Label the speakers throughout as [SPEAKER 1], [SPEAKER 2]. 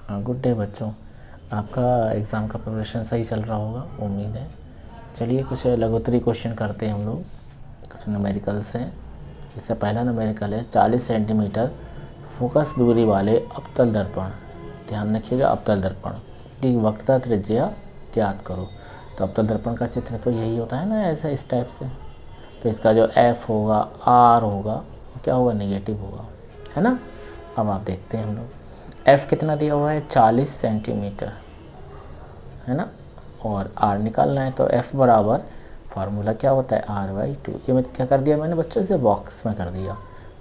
[SPEAKER 1] Good day बच्चों। आपका exam का प्रिपरेशन सही चल रहा होगा, उम्मीद है। चलिए कुछ लघुत्तरी क्वेश्चन करते हैं हम लोग, कुछ न्यूमेरिकल्स हैं। इससे पहला न्यूमेरिकल है 40 सेंटीमीटर फोकस दूरी वाले अवतल दर्पण, ध्यान रखिएगा, अवतल दर्पण की वक्रता त्रिज्या ज्ञात करो। तो अवतल दर्पण का चित्र तो यही होता है ना, ऐसा इस टाइप से। तो इसका जो एफ होगा, आर होगा, क्या होगा, नेगेटिव होगा, है ना। अब आप देखते हैं हम लोग, एफ़ कितना दिया हुआ है, 40 सेंटीमीटर, है ना। और आर निकालना है, तो एफ़ बराबर फार्मूला क्या होता है, R/2। ये मैं क्या कर दिया मैंने बच्चों से, बॉक्स में कर दिया।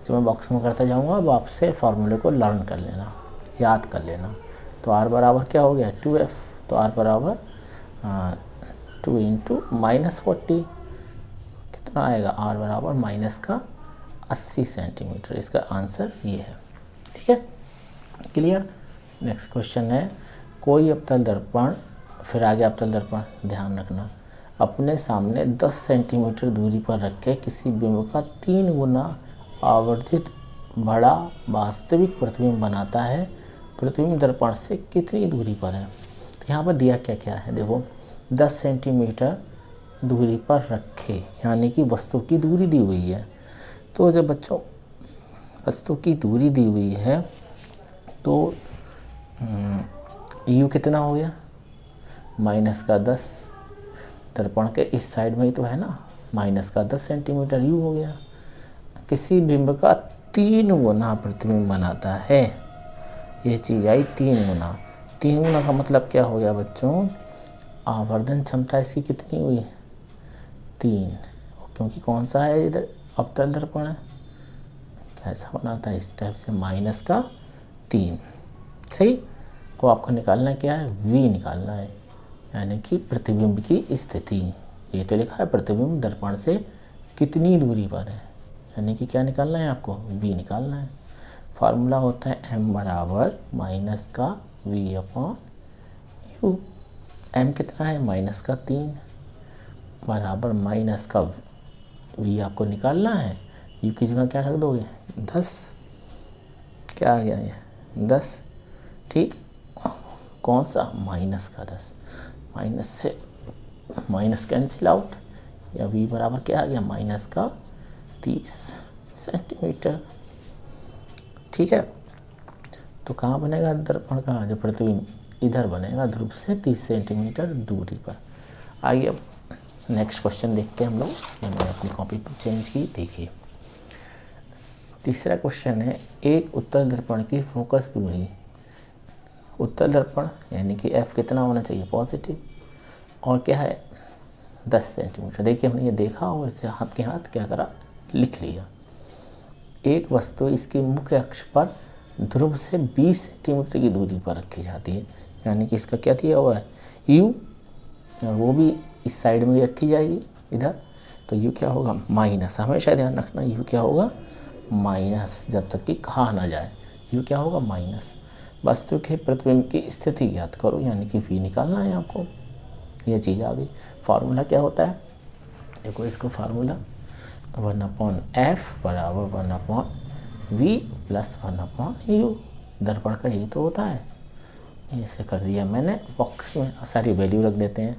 [SPEAKER 1] जो मैं बॉक्स में करता जाऊँगा, अब आपसे फार्मूले को लर्न कर लेना, याद कर लेना। तो आर बराबर क्या हो गया, 2F। तो आर बराबर 2 इंटू -40 कितना आएगा, आर बराबर माइनस का 80 सेंटीमीटर। इसका आंसर ये है, ठीक है, क्लियर। नेक्स्ट क्वेश्चन है, कोई अवतल दर्पण, फिर आगे अवतल दर्पण, ध्यान रखना, अपने सामने 10 सेंटीमीटर दूरी पर रखे किसी बिंब का 3 गुना आवर्धित बड़ा वास्तविक प्रतिबिंब बनाता है। प्रतिबिंब दर्पण से कितनी दूरी पर है। तो यहाँ पर दिया क्या क्या है, देखो 10 सेंटीमीटर दूरी पर रखे, यानी कि वस्तु की दूरी दी हुई है। तो जब बच्चों वस्तु की दूरी दी हुई है, तो यू कितना हो गया, -10। दर्पण के इस साइड में ही तो है ना, -10 सेंटीमीटर यू हो गया। किसी बिंब का 3 गुना प्रतिबिंब बनाता है, ये चीज़ आई 3 गुना। 3 गुना का मतलब क्या हो गया बच्चों, आवर्धन क्षमता इसकी कितनी हुई, 3, क्योंकि कौन सा है इधर, अवतल दर्पण है। कैसा बनाता है, इस टाइप से, -3, सही। तो आपको निकालना क्या है, V निकालना है, यानी कि प्रतिबिंब की स्थिति। ये तो लिखा है प्रतिबिंब दर्पण से कितनी दूरी पर है, यानी कि क्या निकालना है आपको, V निकालना है। फार्मूला होता है M बराबर -V/U। M कितना है, -3 बराबर -V आपको निकालना है। U की जगह क्या रख दोगे, 10। क्या आ गया ये, 10, ठीक। कौन सा, -10, माइनस से माइनस कैंसिल आउट, या V बराबर क्या आ गया, -30 सेंटीमीटर, ठीक है। तो कहाँ बनेगा दर्पण का जो प्रतिबिंब, इधर बनेगा, ध्रुव से 30 सेंटीमीटर दूरी पर। आइए अब नेक्स्ट क्वेश्चन देखते हैं हम लोग। ये मैंने अपनी कॉपी पर चेंज की, देखिए। तीसरा क्वेश्चन है, एक उत्तल दर्पण की फोकस दूरी, उत्तल दर्पण यानी कि F कितना होना चाहिए, पॉजिटिव, और क्या है 10 सेंटीमीटर। देखिए हमने ये देखा और इससे हाथ के हाथ क्या करा, लिख लिया। एक वस्तु इसके मुख्य अक्ष पर ध्रुव से 20 सेंटीमीटर की दूरी पर रखी जाती है, यानी कि इसका क्या दिया हुआ है, U, और वो भी इस साइड में रखी जाएगी इधर। तो U क्या होगा, माइनस, हमेशा ध्यान रखना U क्या होगा, माइनस, जब तक कि कहा ना जाए। U क्या होगा, माइनस। वस्तु के प्रतिबिंब की स्थिति ज्ञात करो, यानी कि V निकालना है आपको। ये चीज़ आ गई। फार्मूला क्या होता है, देखो इसको फार्मूला 1/F बराबर 1/V + 1/U। दर्पण का यही तो होता है। इसे कर दिया मैंने बॉक्स में, सारी वैल्यू रख देते हैं।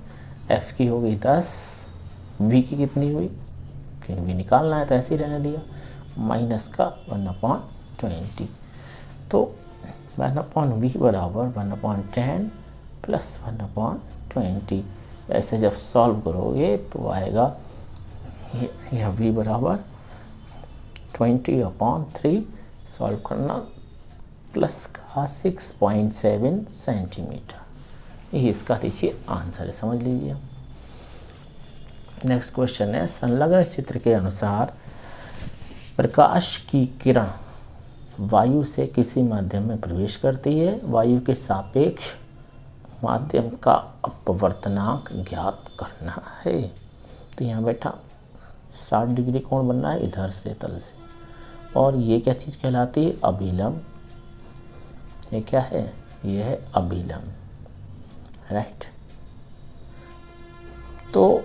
[SPEAKER 1] F की हो गई 10, V की कितनी हुई, क्योंकि V निकालना है तो ऐसे ही रहने दिया, -1/20। तो 1/V बराबर 1/10 + 1/20। ऐसे जब सॉल्व करोगे तो आएगा यह V बराबर 20/3, सॉल्व करना, प्लस का 6.7 सेंटीमीटर। ये इसका देखिए आंसर है, समझ लीजिए। नेक्स्ट क्वेश्चन है, संलग्न चित्र के अनुसार प्रकाश की किरण वायु से किसी माध्यम में प्रवेश करती है, वायु के सापेक्ष माध्यम का अपवर्तनांक ज्ञात करना है। तो यहाँ बैठा 60 डिग्री कोण बनना है इधर से, तल से, और ये क्या चीज़ कहलाती है, अभिलंब। ये क्या है, ये है अभिलंब, राइट। तो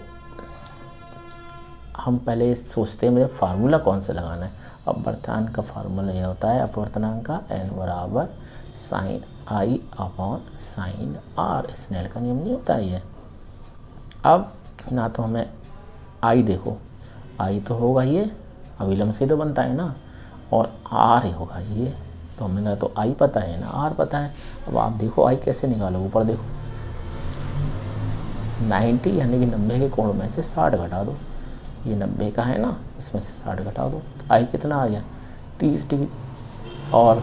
[SPEAKER 1] हम पहले सोचते हैं मुझे फार्मूला कौन सा लगाना है। अपवर्तनांक का फार्मूला यह होता है, अपवर्तनांक का N बराबर sin i upon sine R. Snell का नियम नहीं होता ये। अब ना तो हमें आई, देखो आई तो होगा ये, अविलंब से तो बनता है ना, और आर ही होगा ये, तो हमें ना तो आई पता है ना आर पता है। अब आप देखो आई कैसे निकालो, ऊपर देखो 90 यानी कि 90 के कोण में से 60 घटा दो, ये 90 का है ना, इसमें से 60 घटा दो, आई कितना आ गया 30 डिग्री। और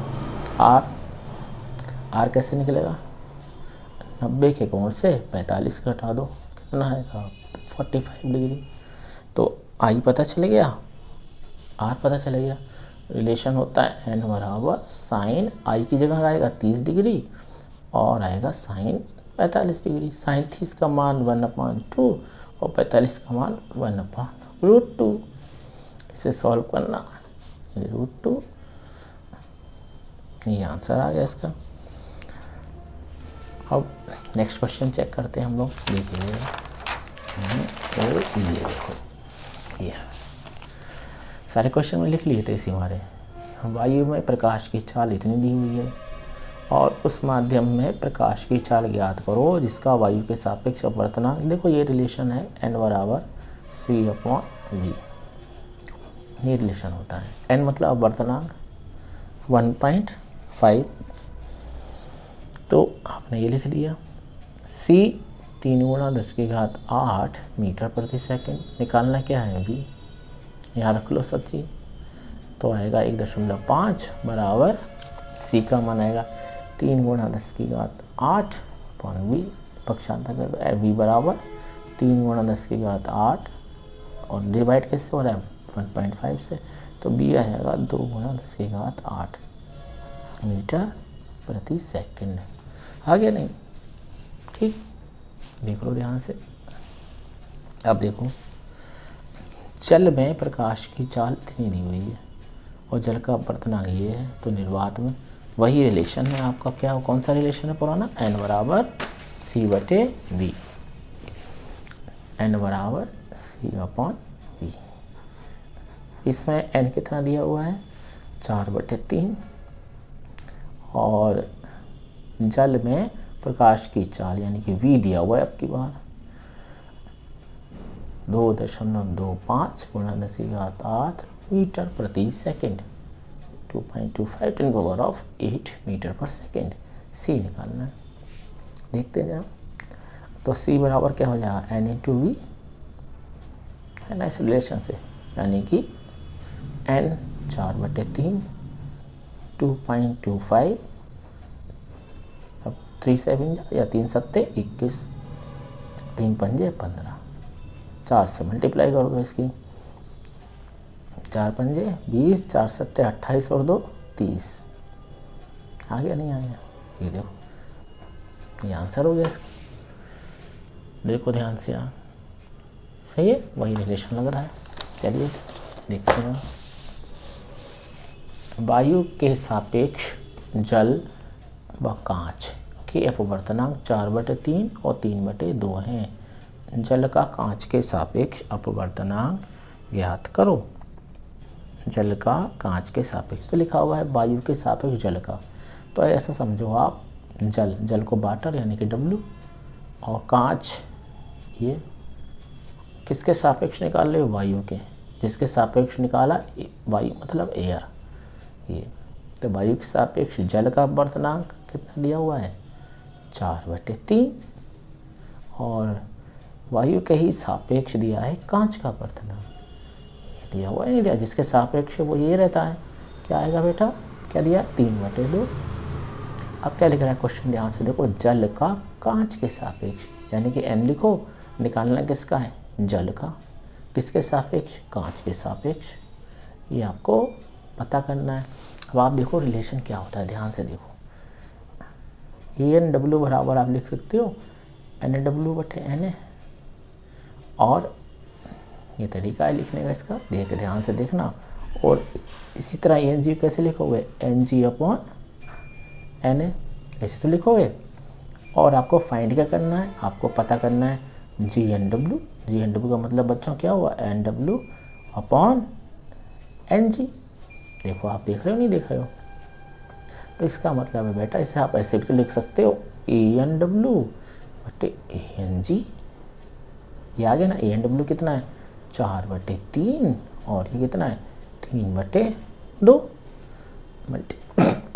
[SPEAKER 1] आर कैसे निकलेगा, 90 के कोण से 45 घटा दो, कितना आएगा 45 डिग्री। तो आई पता चल गया, आर पता चल गया। रिलेशन होता है एन बराबर साइन आई की जगह आएगा 30 डिग्री और आएगा साइन 45 डिग्री। साइन 30 का मान 1/2 और 45 का मान 1/√2। इसे सॉल्व करना, ये √2, ये आंसर आ गया इसका। अब नेक्स्ट क्वेश्चन चेक करते हैं हम लोग। देखिए ये देखो, ये सारे क्वेश्चन में लिख लिए थे इसी हमारे। वायु में प्रकाश की चाल इतनी दी हुई है और उस माध्यम में प्रकाश की चाल ज्ञात करो जिसका वायु के सापेक्ष अपवर्तनांक, देखो ये रिलेशन है n बराबर c/v, ये रिलेशन होता है। n मतलब अपवर्तनांक 1.5, तो आपने ये लिख लिया। c 3 × 10⁸ मीटर प्रति सेकंड। निकालना क्या है v, यहाँ रख लो सब चीज़, तो आएगा 1.5 बराबर c का मान आएगा 3 × 10⁸ अपॉन v, पक्षांतर कर दो, v बराबर 3 × 10⁸ और डिवाइड किससे हो रहा है 1.5 से, तो b आएगा 2 × 10⁸ मीटर प्रति सेकंड। आ गया नहीं, ठीक, देख लो ध्यान से। अब देखो जल में प्रकाश की चाल इतनी दी हुई है और जल का अपवर्तनांक ये है, तो निर्वात में वही रिलेशन है आपका, क्या कौन सा रिलेशन है पुराना, n बराबर c/v, n बराबर c/v। इसमें n कितना दिया हुआ है 4/3 और जल में प्रकाश की चाल यानी कि v दिया हुआ है आपकी बार 2.25 × 10⁸ मीटर प्रति सेकंड, 2.25 × 10⁸ मीटर पर सेकंड। c निकालना है, देखते हैं जरा। तो c बराबर क्या हो जाएगा n × v है ना, इस रिलेशन से, यानी कि n 4/3 2.25, अब 3 7 या 3 7 21, 3 5 15, 4 से मल्टीप्लाई कर दो इसकी, 4 5 20, 4 7 28 और 2 30। आ गया नहीं आया, ये देखो ये आंसर हो गया इसका। देखो ध्यान से, यहाँ सही है, वही रिलेशन लग रहा है। चलिए देखते हैं। वायु के सापेक्ष जल व कांच के अपवर्तनांक 4/3 और 3/2 हैं। जल का कांच के सापेक्ष अपवर्तनांक ज्ञात करो। जल का कांच के सापेक्ष, तो लिखा हुआ है वायु के सापेक्ष जल का, तो ऐसा समझो आप जल को वाटर यानी कि W और कांच ये किसके सापेक्ष निकाल रहे हो, वायु के, जिसके सापेक्ष निकाला वायु मतलब एयर, ये तो वायु के सापेक्ष जल का अपवर्तनांक कितना दिया हुआ है 4/3 और वायु के ही सापेक्ष दिया है कांच का अपवर्तनांक, ये दिया हुआ है नहीं दिया, जिसके सापेक्ष वो ये रहता है, क्या आएगा बेटा, क्या दिया 3/2। अब क्या लिख रहा है क्वेश्चन, ध्यान से देखो, जल का कांच के सापेक्ष यानी कि n लिखो, निकालना किसका है जल का, किसके सापेक्ष कांच के सापेक्ष, ये आपको पता करना है। अब आप देखो रिलेशन क्या होता है, ध्यान से देखो, EN W बराबर आप लिख सकते हो NW/NA, और ये तरीका है लिखने का इसका, देख ध्यान से देखना। और इसी तरह ENG कैसे लिखोगे, NG/NA ऐसे तो लिखोगे। और आपको फाइंड क्या करना है, आपको पता करना है GNW, GNW का मतलब बच्चों क्या हुआ NW/NG। देखो आप देख रहे हो नहीं देख रहे हो, तो इसका मतलब है बेटा इसे आप ऐसे भी तो लिख सकते हो ANW बटे ANG। ये आ गया ना। ANW कितना है 4/3 और ये कितना है 3/2।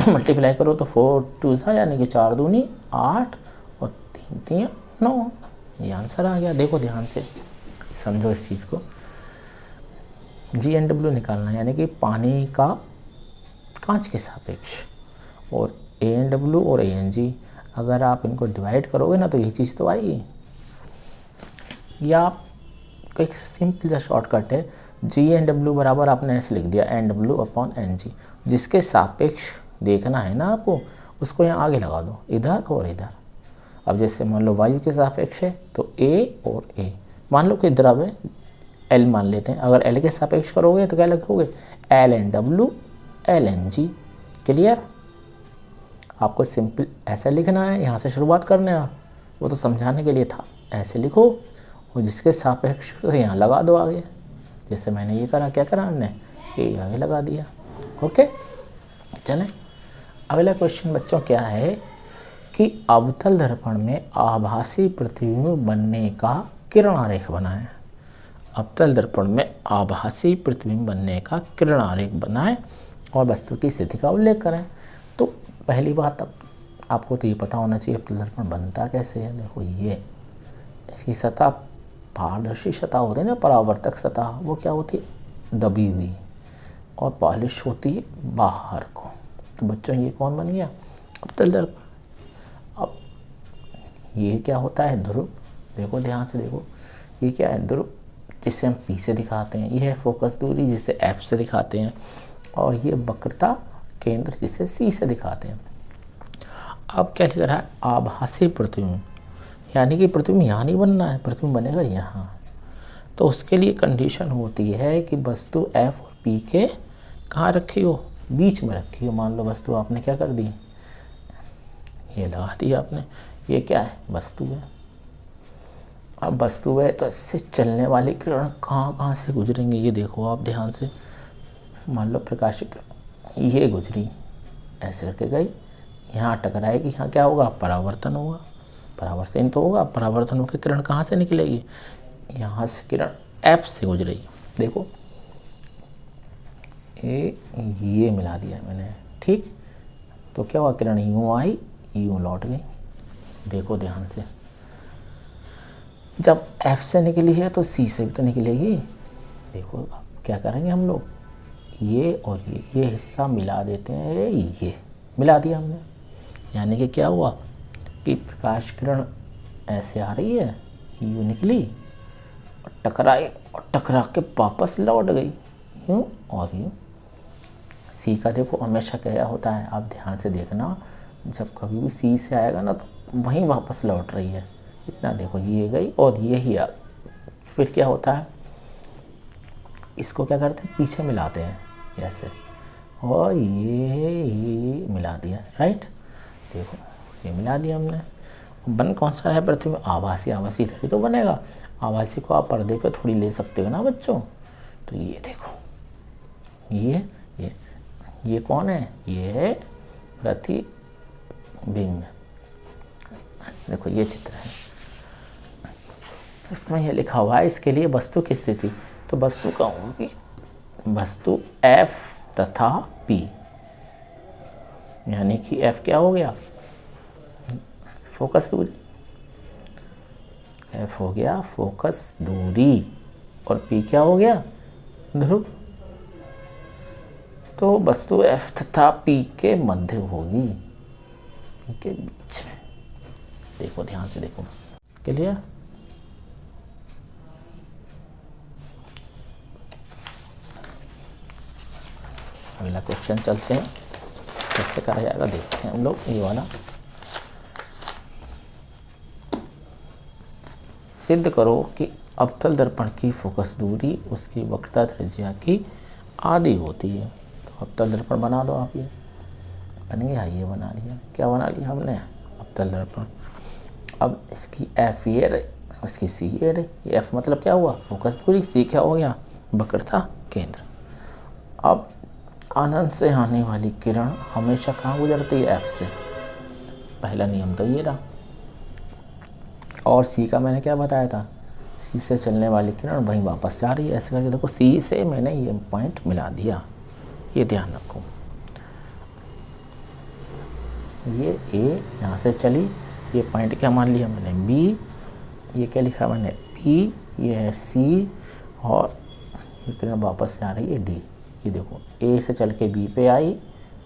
[SPEAKER 1] मल्टीप्लाई करो तो 4 2 यानी कि 4 दूनी 8 और 3 3 9। ये आंसर आ गया। देखो ध्यान से समझो इस चीज़ को। GNW निकालना है यानी कि पानी का कांच के सापेक्ष, और ANW और ANG अगर आप इनको डिवाइड करोगे ना तो ये चीज़ तो आएगी। या आप एक सिंपल सा शॉर्टकट है, GNW बराबर आपने ऐसे लिख दिया NW/NG। जिसके सापेक्ष देखना है ना आपको, उसको यहाँ आगे लगा दो, इधर और इधर। अब जैसे मान लो वायु के सापेक्ष है तो A और A, मान लो कि द्रव है L मान लेते हैं। अगर L के सापेक्ष करोगे तो क्या लिखोगे LNW LNG। क्लियर? आपको सिंपल ऐसा लिखना है, यहाँ से शुरुआत करना है, वो तो समझाने के लिए था। ऐसे लिखो और जिसके सापेक्ष तो यहाँ लगा दो आगे। जैसे मैंने ये करा, क्या करा हमने ये आगे लगा दिया। ओके चलें अगला क्वेश्चन बच्चों क्या है कि अवतल दर्पण में आभासी प्रतिबिंब बनने का किरण आरेख बनाएं। अवतल दर्पण में आभासी प्रतिबिंब बनने का किरण आरेख बनाएं और वस्तु की स्थिति का उल्लेख करें। तो पहली बात आपको तो ये पता होना चाहिए अवतल दर्पण बनता कैसे है। देखो ये इसकी सतह पारदर्शी सतह होती है ना, परावर्तक सतह, वो क्या होती है दबी हुई, और पॉलिश होती है बाहर को। तो बच्चों ये कौन बन गया अवतल दर्पण। अब ये क्या होता है ध्रुव। देखो ध्यान से देखो, ये क्या है ध्रुव जिसे हम P से दिखाते हैं, ये है फोकस दूरी जिसे F से दिखाते हैं, और ये वक्रता केंद्र जिसे C से दिखाते हैं। अब क्या लिख रहा है आभासी प्रतिबिंब, यानी कि प्रतिबिंब यहाँ नहीं बनना है, प्रतिबिंब बनेगा यहाँ। तो उसके लिए कंडीशन होती है कि वस्तु F और P के कहाँ रखी हो, बीच में रखी हो। मान लो वस्तु आपने क्या कर दी, ये लगा दी आपने, ये क्या है वस्तु है। अब वस्तु है तो इससे चलने वाली किरण कहाँ कहाँ से गुजरेंगे, ये देखो आप ध्यान से। मान लो प्रकाश किरण ये गुजरी, ऐसे करके गई, यहाँ टकराएगी, यहाँ क्या होगा परावर्तन होगा, परावर्तन तो होगा। परावर्तन होकर किरण कहाँ से निकलेगी, यहाँ से किरण F से गुजरेगी। देखो ये मिला दिया मैंने, ठीक। तो क्या हुआ किरण यूँ आई यूँ लौट गई। देखो ध्यान से, जब F से निकली है तो C से भी तो निकलेगी। देखो अब क्या करेंगे हम लोग, ये और ये हिस्सा मिला देते हैं, ये मिला दिया हमने। यानी कि क्या हुआ कि प्रकाश किरण ऐसे आ रही है, यूँ निकली और टकराई, और टकरा के वापस लौट गई यूँ और यूँ। C का देखो हमेशा क्या होता है, आप ध्यान से देखना, जब कभी भी C से आएगा ना तो वहीं वापस लौट रही है। इतना देखो ये गई और ये ही आ, फिर क्या होता है इसको क्या करते हैं पीछे मिलाते हैं ऐसे, और ये मिला दिया, राइट। देखो ये मिला दिया हमने। बन कौन सा है प्रतिबिंब आभासी, आभासी तभी तो बनेगा। आभासी को आप पर्दे पे थोड़ी ले सकते हो ना बच्चों। तो ये देखो ये कौन है, ये है प्रतिबिंब। देखो ये चित्र है, इसमें ये लिखा हुआ है इसके लिए वस्तु की स्थिति। तो वस्तु का होगी वस्तु F तथा P, यानी कि F क्या हो गया फोकस दूरी, F हो गया फोकस दूरी, और P क्या हो गया ध्रुव। तो वस्तु F तथा P के मध्य होगी, P के बीच में। देखो ध्यान से देखो, क्लियर। अगला क्वेश्चन चलते हैं, कैसे करा जाएगा देखते हैं हम लोग। ये वाला सिद्ध करो कि अवतल दर्पण की फोकस दूरी उसकी वक्रता त्रिज्या की आधी होती है। तो अवतल दर्पण बना दो आप, ये बन गया, ये बना लिया। क्या बना लिया हमने अवतल दर्पण। अब इसकी F ये रही, इसकी C ये रही। ये F मतलब क्या हुआ फोकस दूरी, C क्या हो गया वक्रता केंद्र। अब अनंत से आने वाली किरण हमेशा कहाँ गुजरती है? एफ से। पहला नियम तो ये रहा। और सी का मैंने क्या बताया था? सी से चलने वाली किरण वहीं वापस जा रही है। ऐसे करके देखो, सी से मैंने ये पॉइंट मिला दिया, ये ध्यान रखो। ये ए यहाँ से चली, ये पॉइंट क्या मान लिया मैंने? बी। ये क्या लिखा मैंने? बी। ये है सी, और ये किरण वापस जा रही है डी। ये देखो, ए से चल के बी पे आई,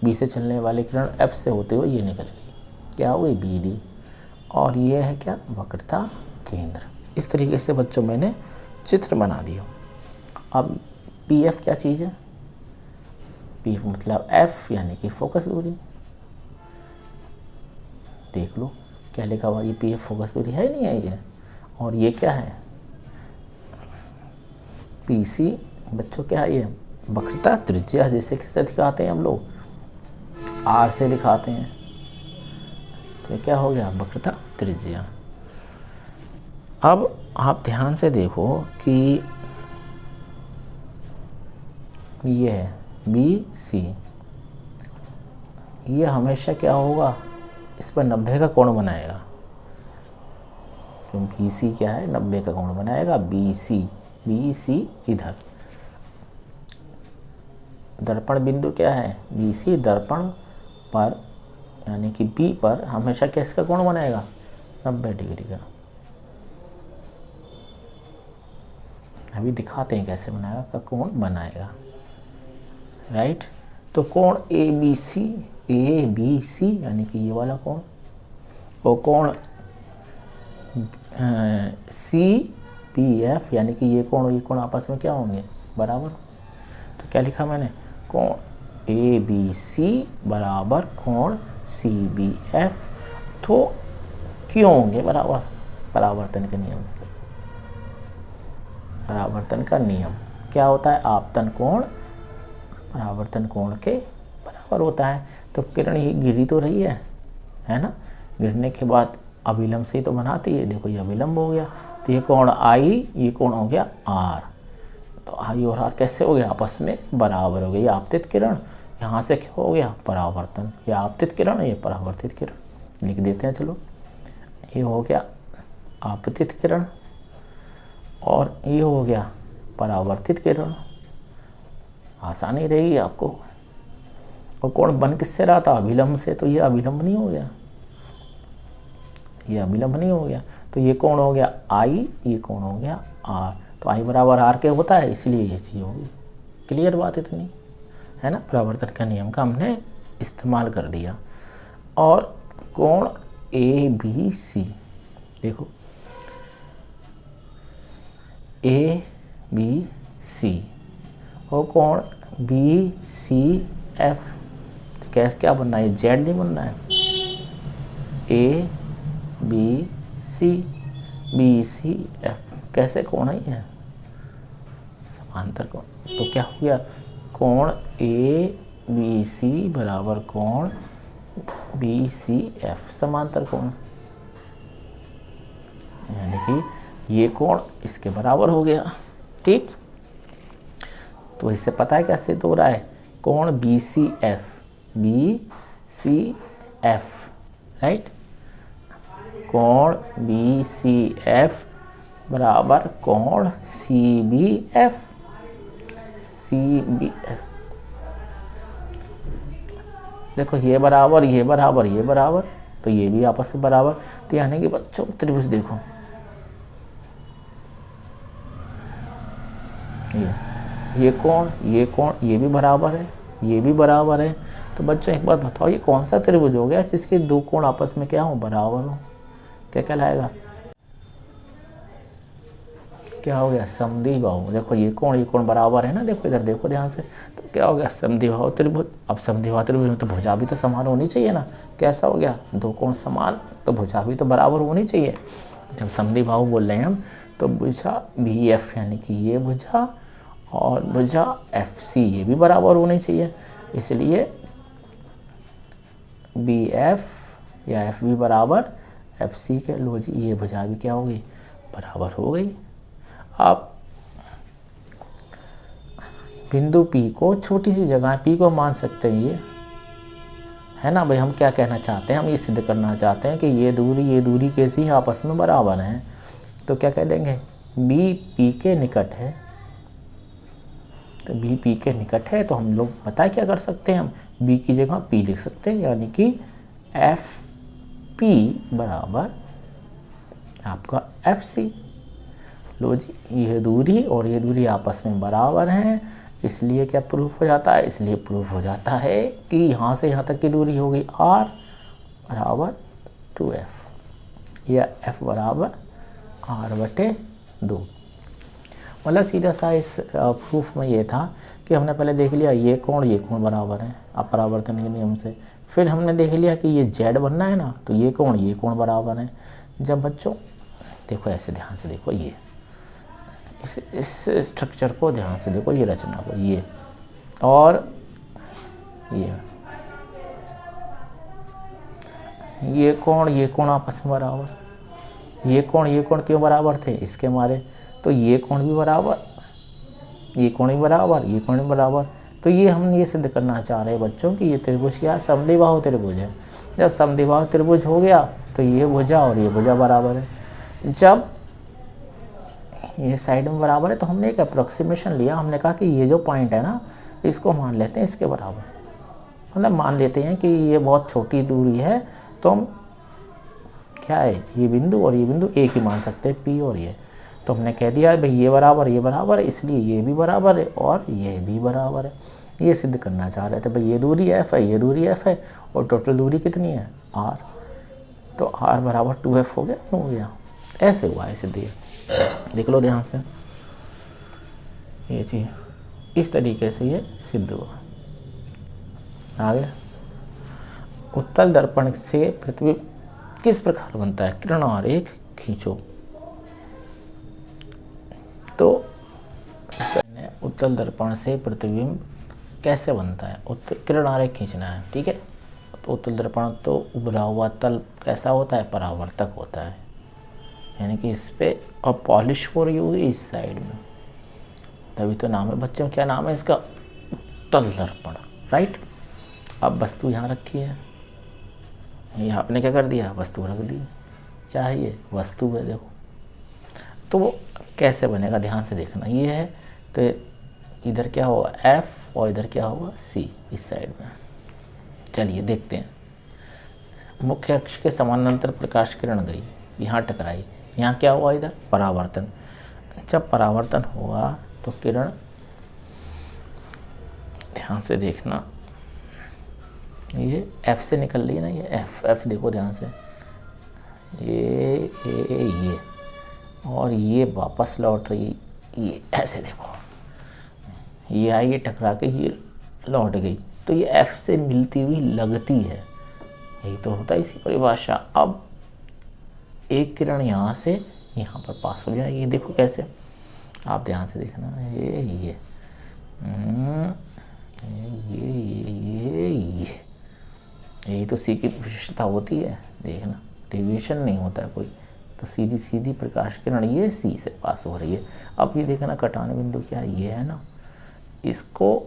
[SPEAKER 1] बी से चलने वाली किरण एफ से होते हुए ये निकल गई, क्या हुई? B D. और ये है क्या? वक्रता केंद्र। इस तरीके से बच्चों मैंने चित्र बना दिया। अब पी एफ क्या चीज़ है? पी एफ मतलब एफ यानी कि फोकस दूरी। देख लो क्या लिखा हुआ, ये पी एफ फोकस दूरी है नहीं है ये। और ये क्या है? पी सी बच्चों क्या है? ये वक्रता त्रिज्या, जैसे किसे दिखाते हैं हम लोग? आर से दिखाते हैं। तो क्या हो गया? वक्रता त्रिज्या। अब आप ध्यान से देखो कि ये है बी सी, ये हमेशा क्या होगा? इस पर 90 का कोण बनाएगा, क्योंकि बी सी क्या है? 90 का कोण बनाएगा। बी सी इधर। दर्पण बिंदु क्या है? बी सी दर्पण पर यानी कि बी पर हमेशा किसका कोण बनाएगा? 90 डिग्री का। अभी दिखाते हैं कैसे बनाएगा, का कोण बनाएगा, राइट। तो कोण ए बी सी यानी कि ये वाला कोण, और कोण सी पी एफ यानी कि ये कोण आपस में क्या होंगे? बराबर। तो क्या लिखा मैंने? कोण ए बी सी बराबर कोण सी बी एफ। तो क्यों होंगे बराबर? परावर्तन के नियम से। परावर्तन का नियम क्या होता है? आपतन कोण परावर्तन कोण के बराबर होता है। तो किरण ये गिरी तो रही है ना? गिरने के बाद अभिलंब से ही तो बनाती है। देखो ये अभिलंब हो गया, तो ये कोण आई, ये कोण हो गया आर। तो आई और आर कैसे हो गया? आपस में बराबर हो गई। ये आपतित किरण, यहाँ से क्या हो गया? परावर्तन। ये आपतित किरण, ये परावर्तित किरण। लिख देते हैं चलो। ये हो गया आपतित किरण और ये हो गया परावर्तित किरण। आसानी रहेगी आपको। और कोण बन किससे रहा था? अभिलंब से। तो ये अभिलंब नहीं हो गया, ये अभिलंब नहीं हो गया। तो ये कोण हो गया आई, ये कोण हो गया आर। तो आई बराबर आर के होता है, इसलिए ये चीज़ होगी। क्लियर बात इतनी है ना? परावर्तन का नियम का हमने इस्तेमाल कर दिया। और कोण ए बी सी, देखो ए बी सी और कोण बी सी एफ। तो कैसे क्या बनना है? जेड नहीं बनना है। ए बी सी एफ कैसे कोण है? ये समांतर कोण। तो क्या हो गया? कोण ए बी सी बराबर कोण बी सी एफ, समांतर कोण। यानी कि ये कोण इसके बराबर हो गया। ठीक, तो इससे पता है क्या सिद्ध हो रहा है? कोण बी सी एफ, राइट। कोण बी सी एफ बराबर कोण सी बी एफ। देखो ये बराबर, ये बराबर, ये बराबर, तो ये भी आपस में बराबर। तो यानी कि बच्चों त्रिभुज देखो, ये कोण ये भी बराबर है, ये भी बराबर है। तो बच्चों एक बात बताओ, ये कौन सा त्रिभुज हो गया जिसके दो कोण आपस में क्या हो? बराबर हो। क्या कहलाएगा? क्या हो गया? समद्विबाहु। देखो ये कोण बराबर है ना, देखो इधर देखो ध्यान से। तो क्या हो गया? समद्विबाहु त्रिभुज। अब समद्विबाहु त्रिभुज में तो भुजा भी तो समान होनी चाहिए ना। कैसा हो गया? दो कोण समान, तो भुजा भी तो बराबर होनी चाहिए। जब समद्विबाहु बोल रहे हैं हम, तो भुजा बी एफ यानी कि ये भुजा और भुजा एफ सी ये भी बराबर होनी चाहिए। इसलिए बी एफ या एफ बी बराबर एफ सी के। लो जी, ये भुजा भी क्या होगी? बराबर हो गई। अब बिंदु P को छोटी सी जगह P को मान सकते हैं, ये है ना भाई। हम क्या कहना चाहते हैं, हम ये सिद्ध करना चाहते हैं कि ये दूरी कैसी है, आपस में बराबर हैं। तो क्या कह देंगे, B P के निकट है। तो B P के निकट है तो हम लोग पता है क्या कर सकते हैं, हम B की जगह P लिख सकते हैं, यानी कि FP बराबर आपका FC। लो जी, ये दूरी और ये दूरी आपस में बराबर हैं, इसलिए क्या प्रूफ हो जाता है, इसलिए प्रूफ हो जाता है कि यहाँ से यहाँ तक की दूरी होगी R बराबर 2F, या F बराबर R/2। मतलब सीधा सा इस प्रूफ में ये था कि हमने पहले देख लिया ये कोण बराबर है अपरावर्तन के नियम से। फिर हमने देख लिया कि ये Z बनना है ना, तो ये कोण बराबर है। जब बच्चों देखो ऐसे ध्यान से देखो, ये इस स्ट्रक्चर को ध्यान से देखो, ये रचना को, ये और ये कोण आपस में बराबर। ये कोण क्यों बराबर थे, इसके मारे। तो ये कोण भी बराबर, ये कोण भी बराबर, ये कोण भी बराबर। तो ये हम ये सिद्ध करना चाह रहे हैं बच्चों कि ये त्रिभुज क्या है, समद्विबाहु त्रिभुज है। जब समद्विबाहु त्रिभुज हो गया तो ये भुजा और ये भुजा बराबर है। जब ये साइड में बराबर है तो हमने एक अप्रोक्सीमेशन लिया, हमने कहा कि ये जो पॉइंट है ना, इसको मान लेते हैं इसके बराबर। मतलब मान लेते हैं कि ये बहुत छोटी दूरी है, तो हम क्या है, ये बिंदु और ये बिंदु एक ही मान सकते हैं, P और ये। तो हमने कह दिया भाई ये बराबर है, इसलिए ये भी बराबर है और ये भी बराबर है। ये सिद्ध करना चाह रहे थे भाई, ये दूरी F है, ये दूरी F है, और टोटल दूरी कितनी है, R। तो R बराबर 2F हो गया, क्यों हो गया, ऐसे हुआ है सिद्ध। देख लो ध्यान से, ये चीज इस तरीके से ये सिद्ध हुआ। आगे, उत्तल दर्पण से प्रतिबिंब किस प्रकार बनता है, किरण आरेख खींचो। तो उत्तल दर्पण से प्रतिबिंब कैसे बनता है, किरण आरेख खींचना है, ठीक है। तो उत्तल दर्पण तो उभरा हुआ तल कैसा होता है, परावर्तक होता है, यानी कि इस पे और पॉलिश हो रही होगी इस साइड में, तभी तो नाम है बच्चों, क्या नाम है इसका, उत्तल दर्पण, राइट। अब वस्तु यहाँ रखी है, ये आपने क्या कर दिया, वस्तु रख दी, क्या है ये, वस्तु है, देखो। तो वो कैसे बनेगा, ध्यान से देखना, ये है तो इधर क्या होगा F और इधर क्या होगा C, इस साइड में। चलिए देखते हैं। मुख्य अक्ष के समानांतर प्रकाश किरण गई, यहाँ टकराई, यहाँ क्या हुआ, इधर परावर्तन। जब परावर्तन हुआ तो किरण, ध्यान से देखना, ये F से निकल रही है ना, ये F देखो ध्यान से, ये और ये वापस लौट रही, ये ऐसे देखो, ये आई, ये टकरा के ये लौट गई, तो ये F से मिलती हुई लगती है, यही तो होता है इसी परिभाषा। अब एक किरण यहाँ से यहाँ पर पास हो जाएगी, देखो कैसे, आप ध्यान से देखना, ये यही तो C की विशेषता होती है, देखना डेविएशन नहीं होता है कोई, तो सीधी सीधी प्रकाश किरण ये C से पास हो रही है। अब ये देखना कटान बिंदु क्या है, ये है ना, इसको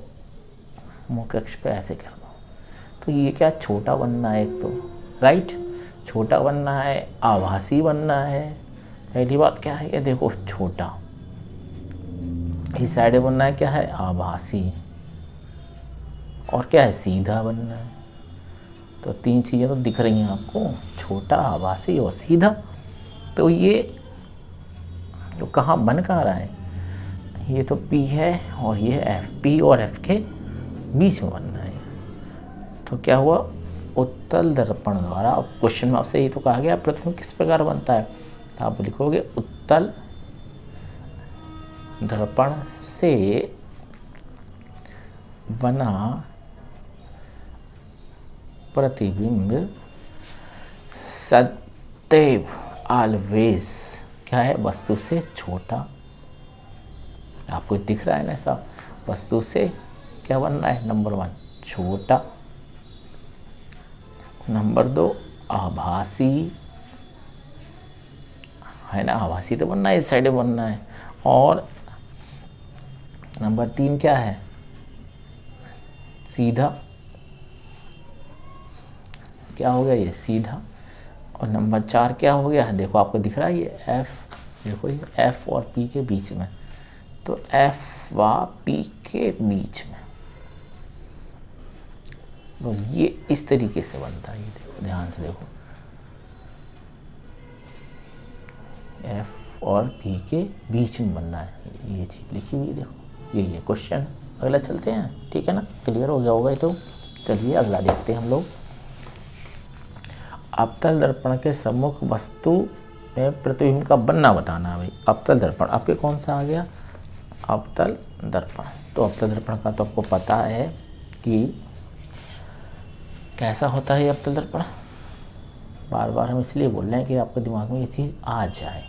[SPEAKER 1] मुख्य अक्ष पे ऐसे कर दो, तो ये क्या छोटा बनना है एक तो, राइट, छोटा बनना है, आभासी बनना है। पहली बात क्या है, ये देखो छोटा, इस साइड बनना है क्या है, आभासी, और क्या है, सीधा बनना है। तो तीन चीज़ें तो दिख रही हैं आपको, छोटा, आभासी और सीधा। तो ये जो कहाँ बन कहाँ रहा है, ये तो P है और ये F, P और F के बीच में बनना है। तो क्या हुआ, उत्तल दर्पण द्वारा, अब क्वेश्चन में आपसे ये तो कहा गया प्रतिबिंब किस प्रकार बनता है, तो आप लिखोगे उत्तल दर्पण से बना प्रतिबिंब सदैव ऑलवेज क्या है, वस्तु से छोटा। आपको दिख रहा है ना ऐसा, वस्तु से क्या बन रहा है, नंबर 1 छोटा, नंबर 2 आभासी, है ना, आभासी तो बनना है, इस साइड बनना है, और नंबर 3 क्या है, सीधा, क्या हो गया ये सीधा। और नंबर 4 क्या हो गया है, देखो आपको दिख रहा है ये एफ, देखो ये एफ और पी के बीच में, तो एफ व पी के बीच में, तो ये इस तरीके से बनता है। ये देखो ध्यान से देखो, एफ और पी के बीच में बनना है, ये चीज़ लिखी हुई है देखो, यही है क्वेश्चन। अगला चलते हैं, ठीक है ना, क्लियर हो गया होगा ये तो। चलिए अगला देखते हैं हम लोग। अवतल दर्पण के सम्मुख वस्तु में प्रतिबिंब का बनना बताना है भाई। अवतल दर्पण आपके कौन सा आ गया, अवतल दर्पण। तो अवतल दर्पण का तो आपको पता है कि कैसा होता है अवतल दर्पण, बार बार हम इसलिए बोल रहे हैं कि आपके दिमाग में ये चीज़ आ जाए,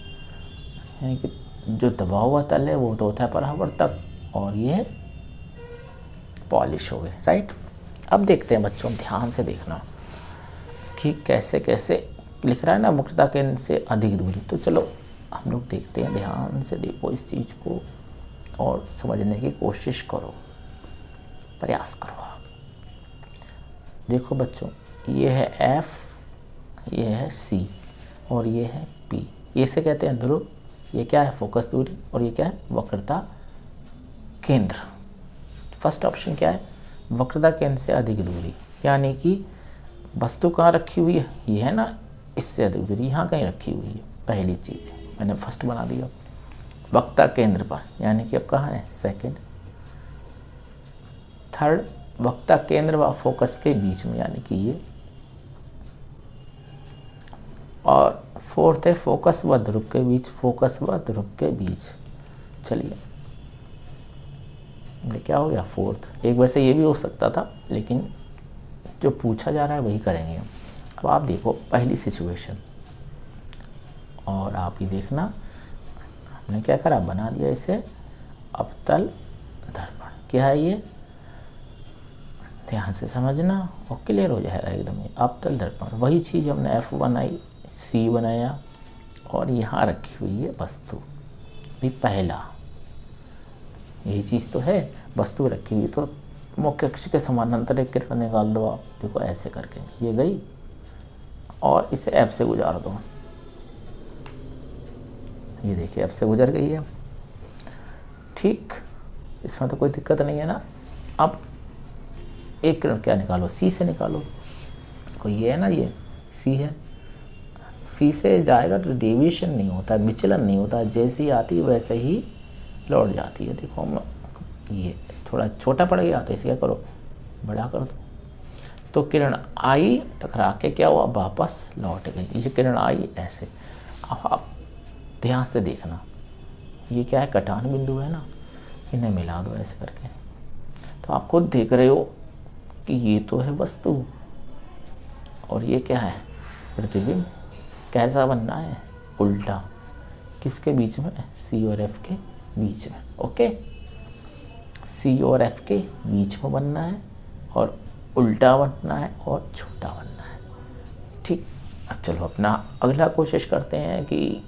[SPEAKER 1] यानी कि जो दबा हुआ तल है वो तो होता है परावर्तक, और ये पॉलिश हो गए, राइट। अब देखते हैं बच्चों, ध्यान से देखना कि कैसे कैसे लिख रहा है ना, वक्रता केंद्र से अधिक दूरी। तो चलो हम लोग देखते हैं, ध्यान से देखो इस चीज़ को और समझने की कोशिश करो, प्रयास करो आप। देखो बच्चों, ये है एफ, ये है सी और ये है पी, ये से कहते हैं ध्रुव, ये क्या है फोकस दूरी, और ये क्या है वक्रता केंद्र। फर्स्ट ऑप्शन क्या है, वक्रता केंद्र से अधिक दूरी, यानी कि वस्तु कहाँ रखी हुई है, ये है ना, इससे अधिक दूरी यहाँ कहीं रखी हुई है। पहली चीज़ मैंने फर्स्ट बना दिया, वक्रता केंद्र पर, यानी कि अब कहाँ है सेकंड। थर्ड, वक्रता केंद्र व फोकस के बीच में, यानी कि ये। और फोर्थ है फोकस व ध्रुव के बीच, फोकस व ध्रुव के बीच। चलिए ये क्या हो गया फोर्थ। एक वैसे ये भी हो सकता था, लेकिन जो पूछा जा रहा है वही करेंगे हम। अब आप देखो पहली सिचुएशन, और आप ही देखना, हमने क्या करा, बना दिया इसे अवतल दर्पण। क्या है ये, ध्यान से समझना और क्लियर हो जाएगा एकदम। ये अवतल दर्पण, वही चीज़ हमने एफ बनाई, सी बनाया, और यहाँ रखी हुई है वस्तु भी। पहला यही चीज़ तो है, वस्तु रखी हुई, तो मुख्य अक्ष के समानांतर एक किरण निकाल दो आप, देखो ऐसे करके ये गई, और इसे एफ से गुजार दो, ये देखिए एफ से गुजर गई है, ठीक, इसमें तो कोई दिक्कत नहीं है ना। अब एक किरण क्या निकालो, सी से निकालो, कोई ये है ना, ये सी है, सी से जाएगा तो डेविएशन नहीं होता, विचलन नहीं होता, जैसी आती है वैसे ही लौट जाती है। देखो हम ये थोड़ा छोटा पड़ गया, तो इसे क्या करो, बड़ा कर दो, तो किरण आई टकरा के क्या हुआ, वापस लौट गई। ये किरण आई ऐसे। अब आप ध्यान से देखना, ये क्या है, कटान बिंदु है ना, इन्हें मिला दो ऐसे करके, तो आप खुद देख रहे हो कि ये तो है वस्तु और ये क्या है, प्रतिबिंब। कैसा बनना है, उल्टा, किसके बीच में, सी और एफ के बीच में। ओके, सी और एफ के बीच में बनना है, और उल्टा बनना है, और छोटा बनना है, ठीक। अब चलो अपना अगला कोशिश करते हैं कि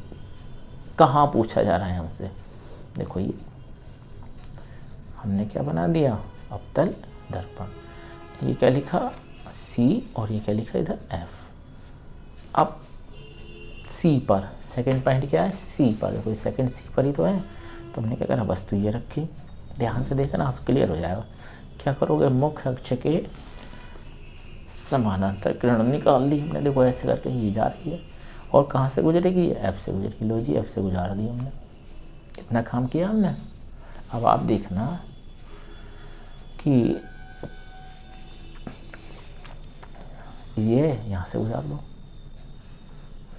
[SPEAKER 1] कहाँ पूछा जा रहा है हमसे। देखो ये हमने क्या बना दिया, अवतल दर्पण। ये क्या लिखा, सी, और ये क्या लिखा इधर, एफ। अब सी पर, सेकंड पॉइंट क्या है, सी पर, देखो सेकंड सी पर ही तो है, तो हमने क्या करा, वस्तु ये रखी। ध्यान से देखना, क्लियर हो जाएगा। क्या करोगे, मुख्य अक्ष के समानांतर किरण निकाल ली हमने, देखो ऐसे करके ये जा रही है, और कहाँ से गुजरेगी, एफ से गुजरेगी। लो जी, एफ से गुजार दी हमने, इतना काम किया हमने। अब आप देखना कि ये यहाँ से गुजार लो,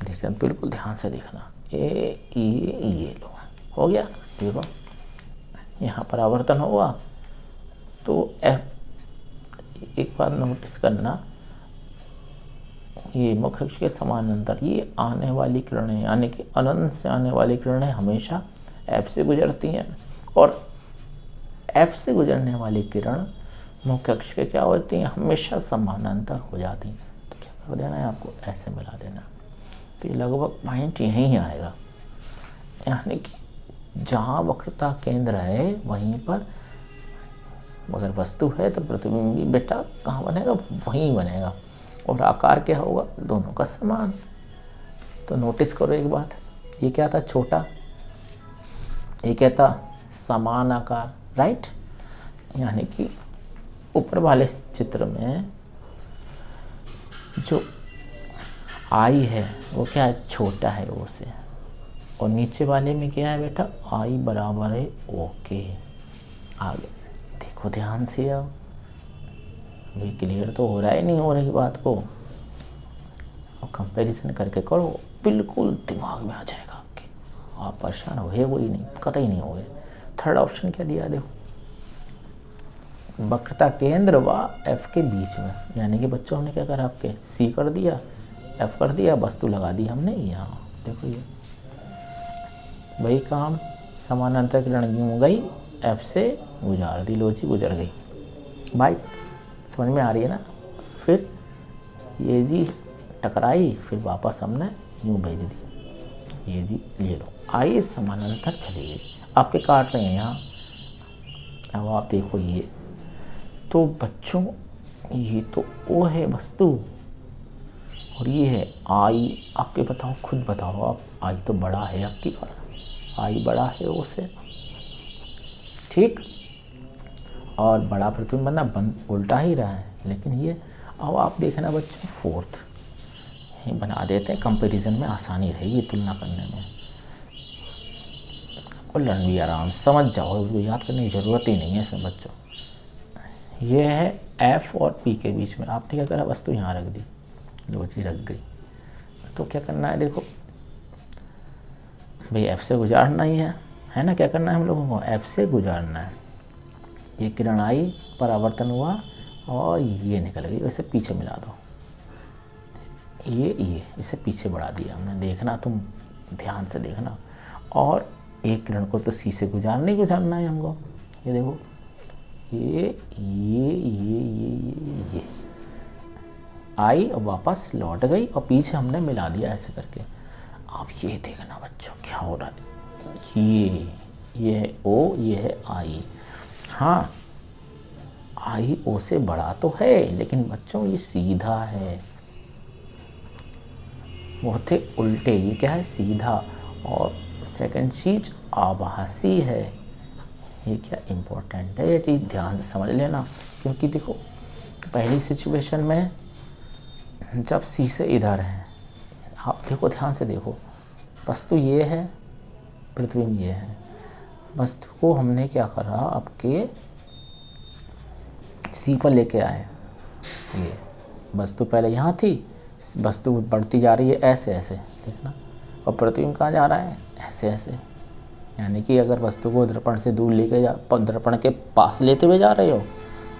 [SPEAKER 1] देखना बिल्कुल ध्यान से देखना, ये लो, हो गया, देखो यहाँ परावर्तन होगा, तो एफ, एक बार नोटिस करना, ये मुख्य अक्ष के समानांतर ये आने वाली किरणें, यानी कि अनंत से आने वाली किरणें हमेशा एफ से गुजरती हैं, और एफ से गुजरने वाली किरण मुख्य अक्ष के क्या होती हैं, हमेशा समानांतर हो जाती हैं। तो क्या कर देना है आपको, ऐसे मिला देना, तो ये लगभग पॉइंट यहीं आएगा, यानी कि जहाँ वक्रता केंद्र है वहीं पर मगर वस्तु है तो प्रतिबिंब भी बेटा कहाँ बनेगा, वहीं बनेगा। और आकार क्या होगा, दोनों का समान। तो नोटिस करो एक बात, ये क्या था, छोटा, ये क्या था, समान आकार, राइट। यानी कि ऊपर वाले चित्र में जो आई है वो क्या है, छोटा है ओ से, और नीचे वाले में क्या है बेटा, आई बराबर है ओ के। आगे देखो ध्यान से, अब ये क्लियर तो हो रहा है, नहीं हो रही बात को, और कंपैरिजन करके करो, बिल्कुल दिमाग में आ जाएगा आपके, आप परेशान हो ही नहीं, कतई नहीं होगे। थर्ड ऑप्शन क्या दिया, देखो, वक्रता केंद्र व एफ के बीच में, यानी कि बच्चों हमने क्या करा, आपके सी कर दिया, एफ कर दिया, वस्तु लगा दी हमने यहाँ। देखो ये वही काम, समानांतर किरण यूँ गई, एफ से गुजार दी, लो जी गुजर गई। भाई समझ में आ रही है ना। फिर ये जी टकराई, फिर वापस हमने यूँ भेज दी, ये जी ले लो, आई समानांतर चली गई। आपके काट रहे हैं यहाँ, अब आप देखो ये तो बच्चों, ये तो ओ है वस्तु, और ये है आई। आपके बताओ, खुद बताओ आप, आई तो बड़ा है आपकी बात, आई बड़ा है ओ से, ठीक। और बड़ा प्रतिबिंब बनना उल्टा ही रहा है, लेकिन ये, अब आप देखना बच्चों, फोर्थ यही बना देते हैं, कंपैरिजन में आसानी रहेगी तुलना करने में। आपको लर्न भी आराम समझ जाओ, याद करने की ज़रूरत ही नहीं है सब बच्चों। ये है एफ और पी के बीच में, आपने क्या करा, वस्तु यहाँ रख दी, लो जी रख गई। तो क्या करना है, देखो भाई एफ से गुजारना ही है ना, क्या करना है हम लोगों को, एफ से गुजारना है। ये किरण आई, परावर्तन हुआ और ये निकल गई, वैसे पीछे मिला दो, ये इसे पीछे बढ़ा दिया हमने, देखना तुम ध्यान से देखना। और एक किरण को तो सी से गुजारना ही गुजारना है हमको, ये देखो ये आई और वापस लौट गई, और पीछे हमने मिला दिया ऐसे करके। आप ये देखना बच्चों क्या हो रहा है, ये है ओ, ये है आई। हाँ आई ओ से बड़ा तो है, लेकिन बच्चों ये सीधा है, वो थे उल्टे, ये क्या है, सीधा। और सेकंड चीज आभासी है, ये क्या इम्पोर्टेंट है, ये चीज़ ध्यान से समझ लेना। क्योंकि देखो पहली सिचुएशन में जब सी से इधर है, आप देखो ध्यान से देखो, वस्तु ये है, प्रतिबिंब ये है, वस्तु को हमने क्या करा, आपके सी पर लेके आए, ये वस्तु पहले यहाँ थी, वस्तु बढ़ती जा रही है ऐसे ऐसे, देखना, और प्रतिबिंब कहाँ जा रहा है, ऐसे ऐसे। यानी कि अगर वस्तु को दर्पण से दूर लेके दर्पण के पास लेते हुए जा रहे हो,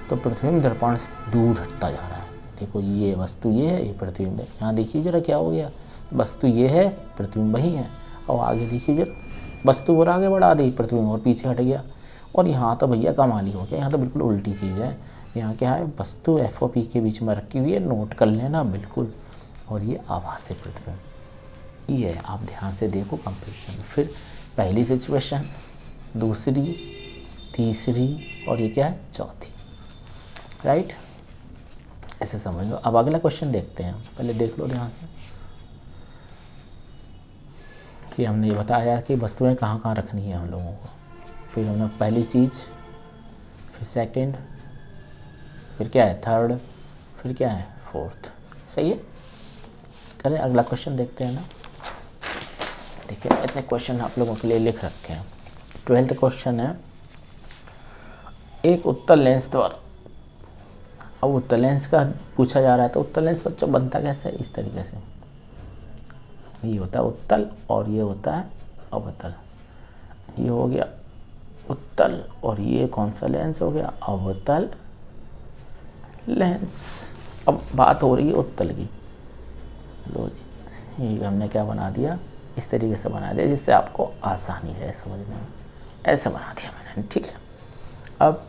[SPEAKER 1] तो प्रतिबिंब दर्पण से दूर हटता जा रहा है। देखो ये वस्तु ये है, ये प्रतिबिंब है। यहाँ देखिए जरा क्या हो गया, वस्तु ये है, प्रतिबिंब वही है। और आगे देखिए जरा, वस्तु और आगे बढ़ा दी, प्रतिबिंब और पीछे हट गया। और यहाँ तो भैया कमाल ही हो गया, यहाँ तो बिल्कुल उल्टी चीज़ है। यहाँ क्या है, वस्तु एफ और पी के बीच में रखी हुई है, नोट कर लेना बिल्कुल। और ये आभासी प्रतिबिंब ये है, आप ध्यान से देखो कंपेरिजन। फिर पहली सिचुएशन, दूसरी, तीसरी, और ये क्या है, चौथी, राइट। ऐसे समझ लो। अब अगला क्वेश्चन देखते हैं, पहले देख लो ध्यान से कि हमने ये बताया कि वस्तुएं कहाँ कहाँ रखनी है हम लोगों को। फिर हमने पहली चीज़, फिर सेकंड, फिर क्या है थर्ड, फिर क्या है फोर्थ। सही है, चलिए अगला क्वेश्चन देखते हैं ना। देखिए इतने क्वेश्चन आप लोगों के लिए लिख रखे हैं। 12th क्वेश्चन है, एक उत्तल लेंस द्वारा, अब उत्तल लेंस का पूछा जा रहा है, तो उत्तल लेंस बच्चों बनता कैसे है, इस तरीके से, ये होता है उत्तल और ये होता है अवतल। ये हो गया उत्तल और ये कौन सा लेंस हो गया, अवतल लेंस। अब बात हो रही है उत्तल की, लो जी ये हमने क्या बना दिया, इस तरीके से बना दिया जिससे आपको आसानी है समझने में, ऐसे बना दिया मैंने, ठीक है। अब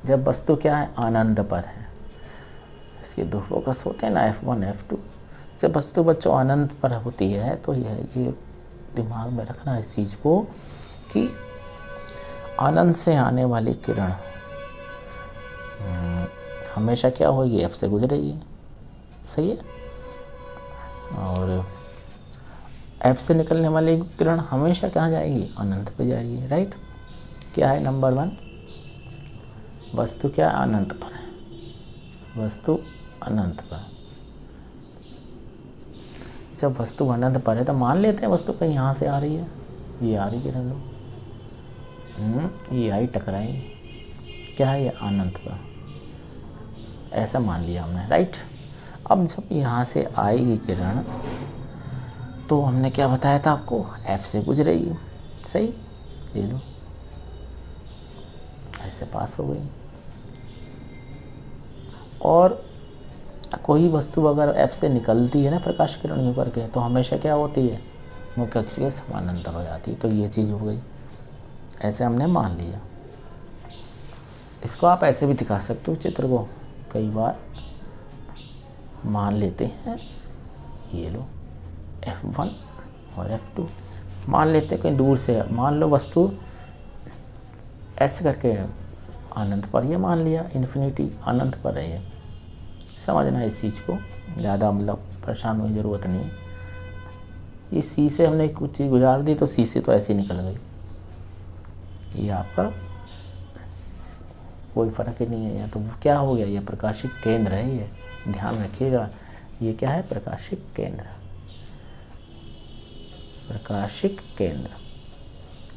[SPEAKER 1] जब वस्तु क्या है, आनंद पर है, इसके दो फोकस होते हैं ना, F1 F2। जब वस्तु बच्चों आनंद पर होती है तो ये दिमाग में रखना इस चीज़ को कि आनंद से आने वाली किरण हमेशा क्या होगी, एफ से गुजरेगी, सही है। और एफ से निकलने वाली किरण हमेशा कहाँ जाएगी, अनंत पे जाएगी, राइट। क्या है नंबर 1, वस्तु क्या अनंत पर है, वस्तु अनंत पर। जब वस्तु अनंत पर है तो मान लेते हैं वस्तु कहीं यहाँ से आ रही है, ये आ रही किरण लो, ये आई टकराएगी, क्या है ये अनंत पर, ऐसा मान लिया हमने, राइट। अब जब यहाँ से आएगी किरण तो हमने क्या बताया था आपको, एफ से गुजरेगी, सही, ये लो ऐसे पास हो गई। और कोई वस्तु अगर एफ से निकलती है ना प्रकाश किरण यूँ करके, तो हमेशा क्या होती है, मुख्य अक्ष के समानांतर हो जाती है। तो ये चीज़ हो गई, ऐसे हमने मान लिया। इसको आप ऐसे भी दिखा सकते हो चित्र को, कई बार मान लेते हैं, ये लो F1 और F2 मान लेते हैं, कहीं दूर से मान लो वस्तु ऐसे करके अनंत पर, ये मान लिया इन्फिनिटी अनंत पर है, ये समझना इस चीज़ को, ज़्यादा मतलब परेशान होने की ज़रूरत नहीं है। ये सी से हमने कुछ चीज़ गुजार दी तो सी से तो ऐसे निकल गई, ये आपका कोई फ़र्क ही नहीं है। तो क्या हो गया, ये प्रकाशिक केंद्र है, ये ध्यान रखिएगा, ये क्या है, प्रकाशिक केंद्र, प्रकाशिक केंद्र।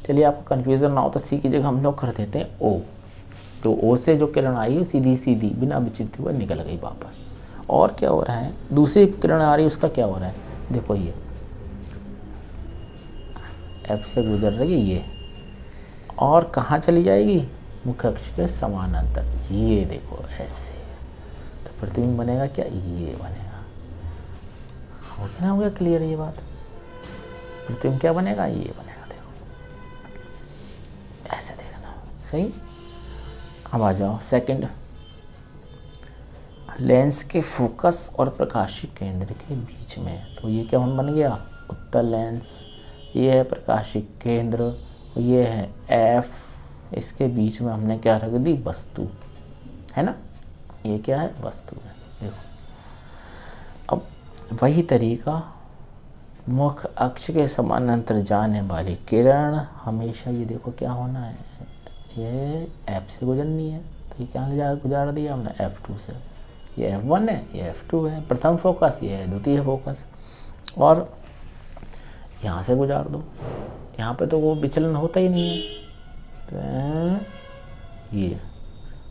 [SPEAKER 1] चलिए आपको कन्फ्यूज़न ना हो तो सी की जगह हम लोग कर देते हैं ओ। तो ओ से जो किरण आई है सीधी सीधी बिना विचलित हुए निकल गई वापस। और क्या हो रहा है, दूसरी किरण आ रही है, उसका क्या हो रहा है, देखो ये एफ से गुजर रही है ये, और कहाँ चली जाएगी, मुख्य अक्ष के समानांतर, ये देखो ऐसे। तो प्रतिबिंब बनेगा क्या, ये बनेगा, हो गया ना, हो गया क्लियर ये बात। प्रतिबिंब क्या बनेगा, ये बनेगा, देखो ऐसे देखना, सही। अब आ जाओ सेकंड, लेंस के फोकस और प्रकाशिक केंद्र के बीच में। तो ये क्या बन गया, उत्तल लेंस, ये है प्रकाशिक केंद्र, ये है एफ, इसके बीच में हमने क्या रख दी, वस्तु, है ना, ये क्या है, वस्तु है। देखो अब वही तरीका, मुख्य अक्ष के समानांतर जाने वाली किरण हमेशा, ये देखो क्या होना है, ये एफ से गुजरनी है, तो ये क्या गुजार दिया हमने, F2 से। ये F1 है, ये F2 है, प्रथम फोकस, ये है द्वितीय फोकस। और यहाँ से गुजार दो, यहाँ पे तो वो विचलन होता ही नहीं है, तो ये,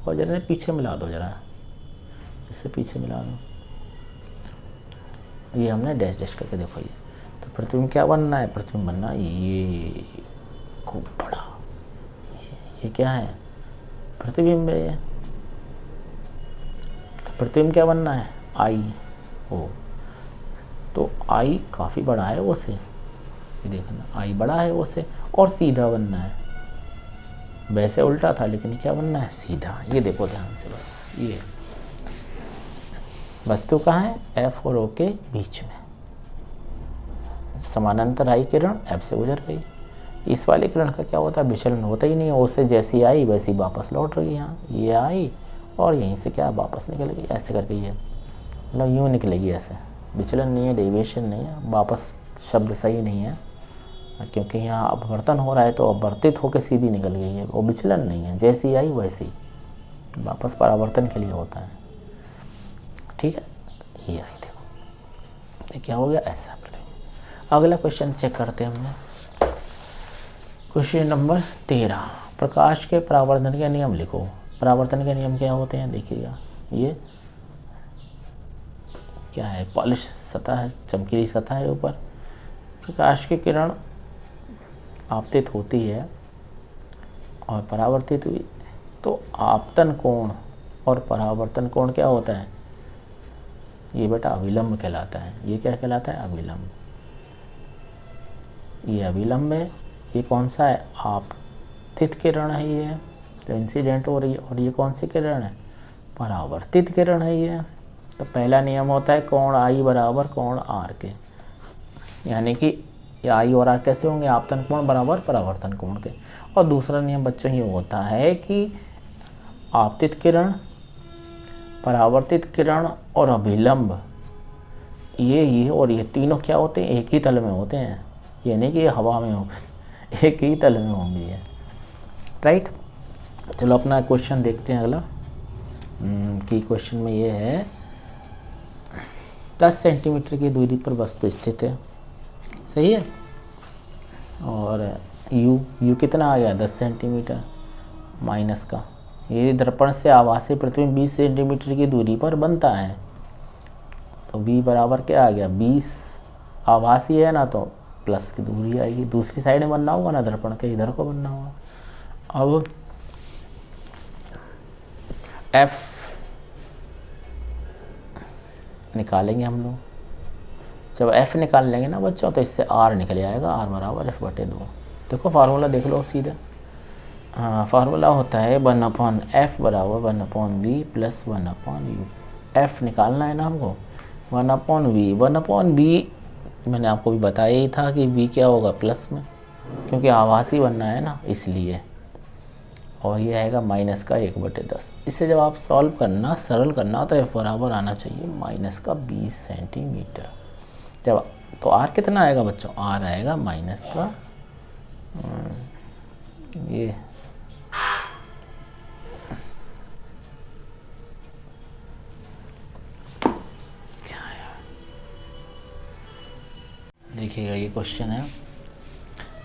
[SPEAKER 1] और जरा पीछे मिला दो, जरा इससे पीछे मिला दो, ये हमने डैश डैश करके देखो। ये तो प्रतिबिंब क्या बनना है, प्रतिबिंब बनना ये खूब बड़ा, ये क्या है, प्रतिबिंब है ये। तो प्रतिबिंब क्या बनना है, आई ओ, तो आई काफ़ी बड़ा है वो से, ये देखना आई बड़ा है वो से, और सीधा बनना है, वैसे उल्टा था लेकिन क्या बनना है, सीधा। ये देखो ध्यान से बस, ये वस्तु कहाँ है, एफ और ओ के बीच में, समानांतर आई किरण एफ से गुजर गई। इस वाली किरण का क्या होता है, विचलन होता ही नहीं है, उससे जैसी आई वैसी वापस लौट रही है। यहाँ ये आई और यहीं से क्या वापस निकल गई, ऐसे करके ये मतलब यूँ निकलेगी, ऐसे विचलन नहीं है, डेविएशन नहीं है, वापस शब्द सही नहीं है, क्योंकि यहाँ अपवर्तन हो रहा है तो अपवर्तित होकर सीधी निकल गई है, वो विचलन नहीं है, जैसी आई वैसी वापस परावर्तन के लिए होता है, ठीक है। ये आई देखो, ये क्या हो गया, ऐसा। अगला क्वेश्चन चेक करते हैं हमने, क्वेश्चन नंबर 13, प्रकाश के परावर्तन के नियम लिखो। परावर्तन के नियम क्या होते हैं, देखिएगा, ये क्या है, पॉलिश सतह है, चमकीली सतह है ऊपर, प्रकाश की किरण आपतित होती है और परावर्तित हुई, तो आपतन कोण और परावर्तन कोण क्या होता है, ये बेटा अविलंब कहलाता है। ये क्या कहलाता है, अविलंब। ये अविलंब है, ये कौन सा है, आपतित किरण है, ये तो इंसिडेंट हो रही है, और ये कौन सी किरण है, परावर्तित किरण है ये। तो पहला नियम होता है कोण आई बराबर कोण आर के, यानी कि आई और आर कैसे होंगे, आपतन कोण बराबर परावर्तन कोण के। और दूसरा नियम बच्चों ये होता है कि आपतित किरण परावर्तित किरण और अभिलंब ये और ये तीनों क्या होते हैं, एक ही तल में होते हैं। ये नहीं कि ये हवा में हो, एक ही तल में होंगे ये, राइट। चलो अपना क्वेश्चन देखते हैं अगला। कि क्वेश्चन में ये है 10 सेंटीमीटर की दूरी पर वस्तु स्थित है, सही है। और यू कितना आ गया, 10 सेंटीमीटर माइनस का। ये दर्पण से आभासी प्रतिबिंब 20 सेंटीमीटर की दूरी पर बनता है, तो v बराबर क्या आ गया, 20 आभासी है ना, तो प्लस की दूरी आएगी। दूसरी साइड में बनना होगा ना दर्पण के, इधर को बनना होगा। अब f निकालेंगे हम लोग। जब f निकाल लेंगे ना बच्चों, तो इससे r निकल आएगा, r बराबर f/2। देखो फार्मूला देख लो सीधे। हाँ, फार्मूला होता है 1/f बराबर 1/v प्लस 1/u। f निकालना है ना हमको, 1/v। 1/v मैंने आपको भी बताया ही था कि v क्या होगा, प्लस में, क्योंकि आभासी बनना है ना, इसलिए। और ये आएगा माइनस का 1/10। इससे जब आप सॉल्व करना, सरल करना, तो f बराबर आना चाहिए माइनस का 20 सेंटीमीटर। जब तो r कितना आएगा बच्चों, r आएगा माइनस का ये क्या है, देखिएगा ये क्वेश्चन है।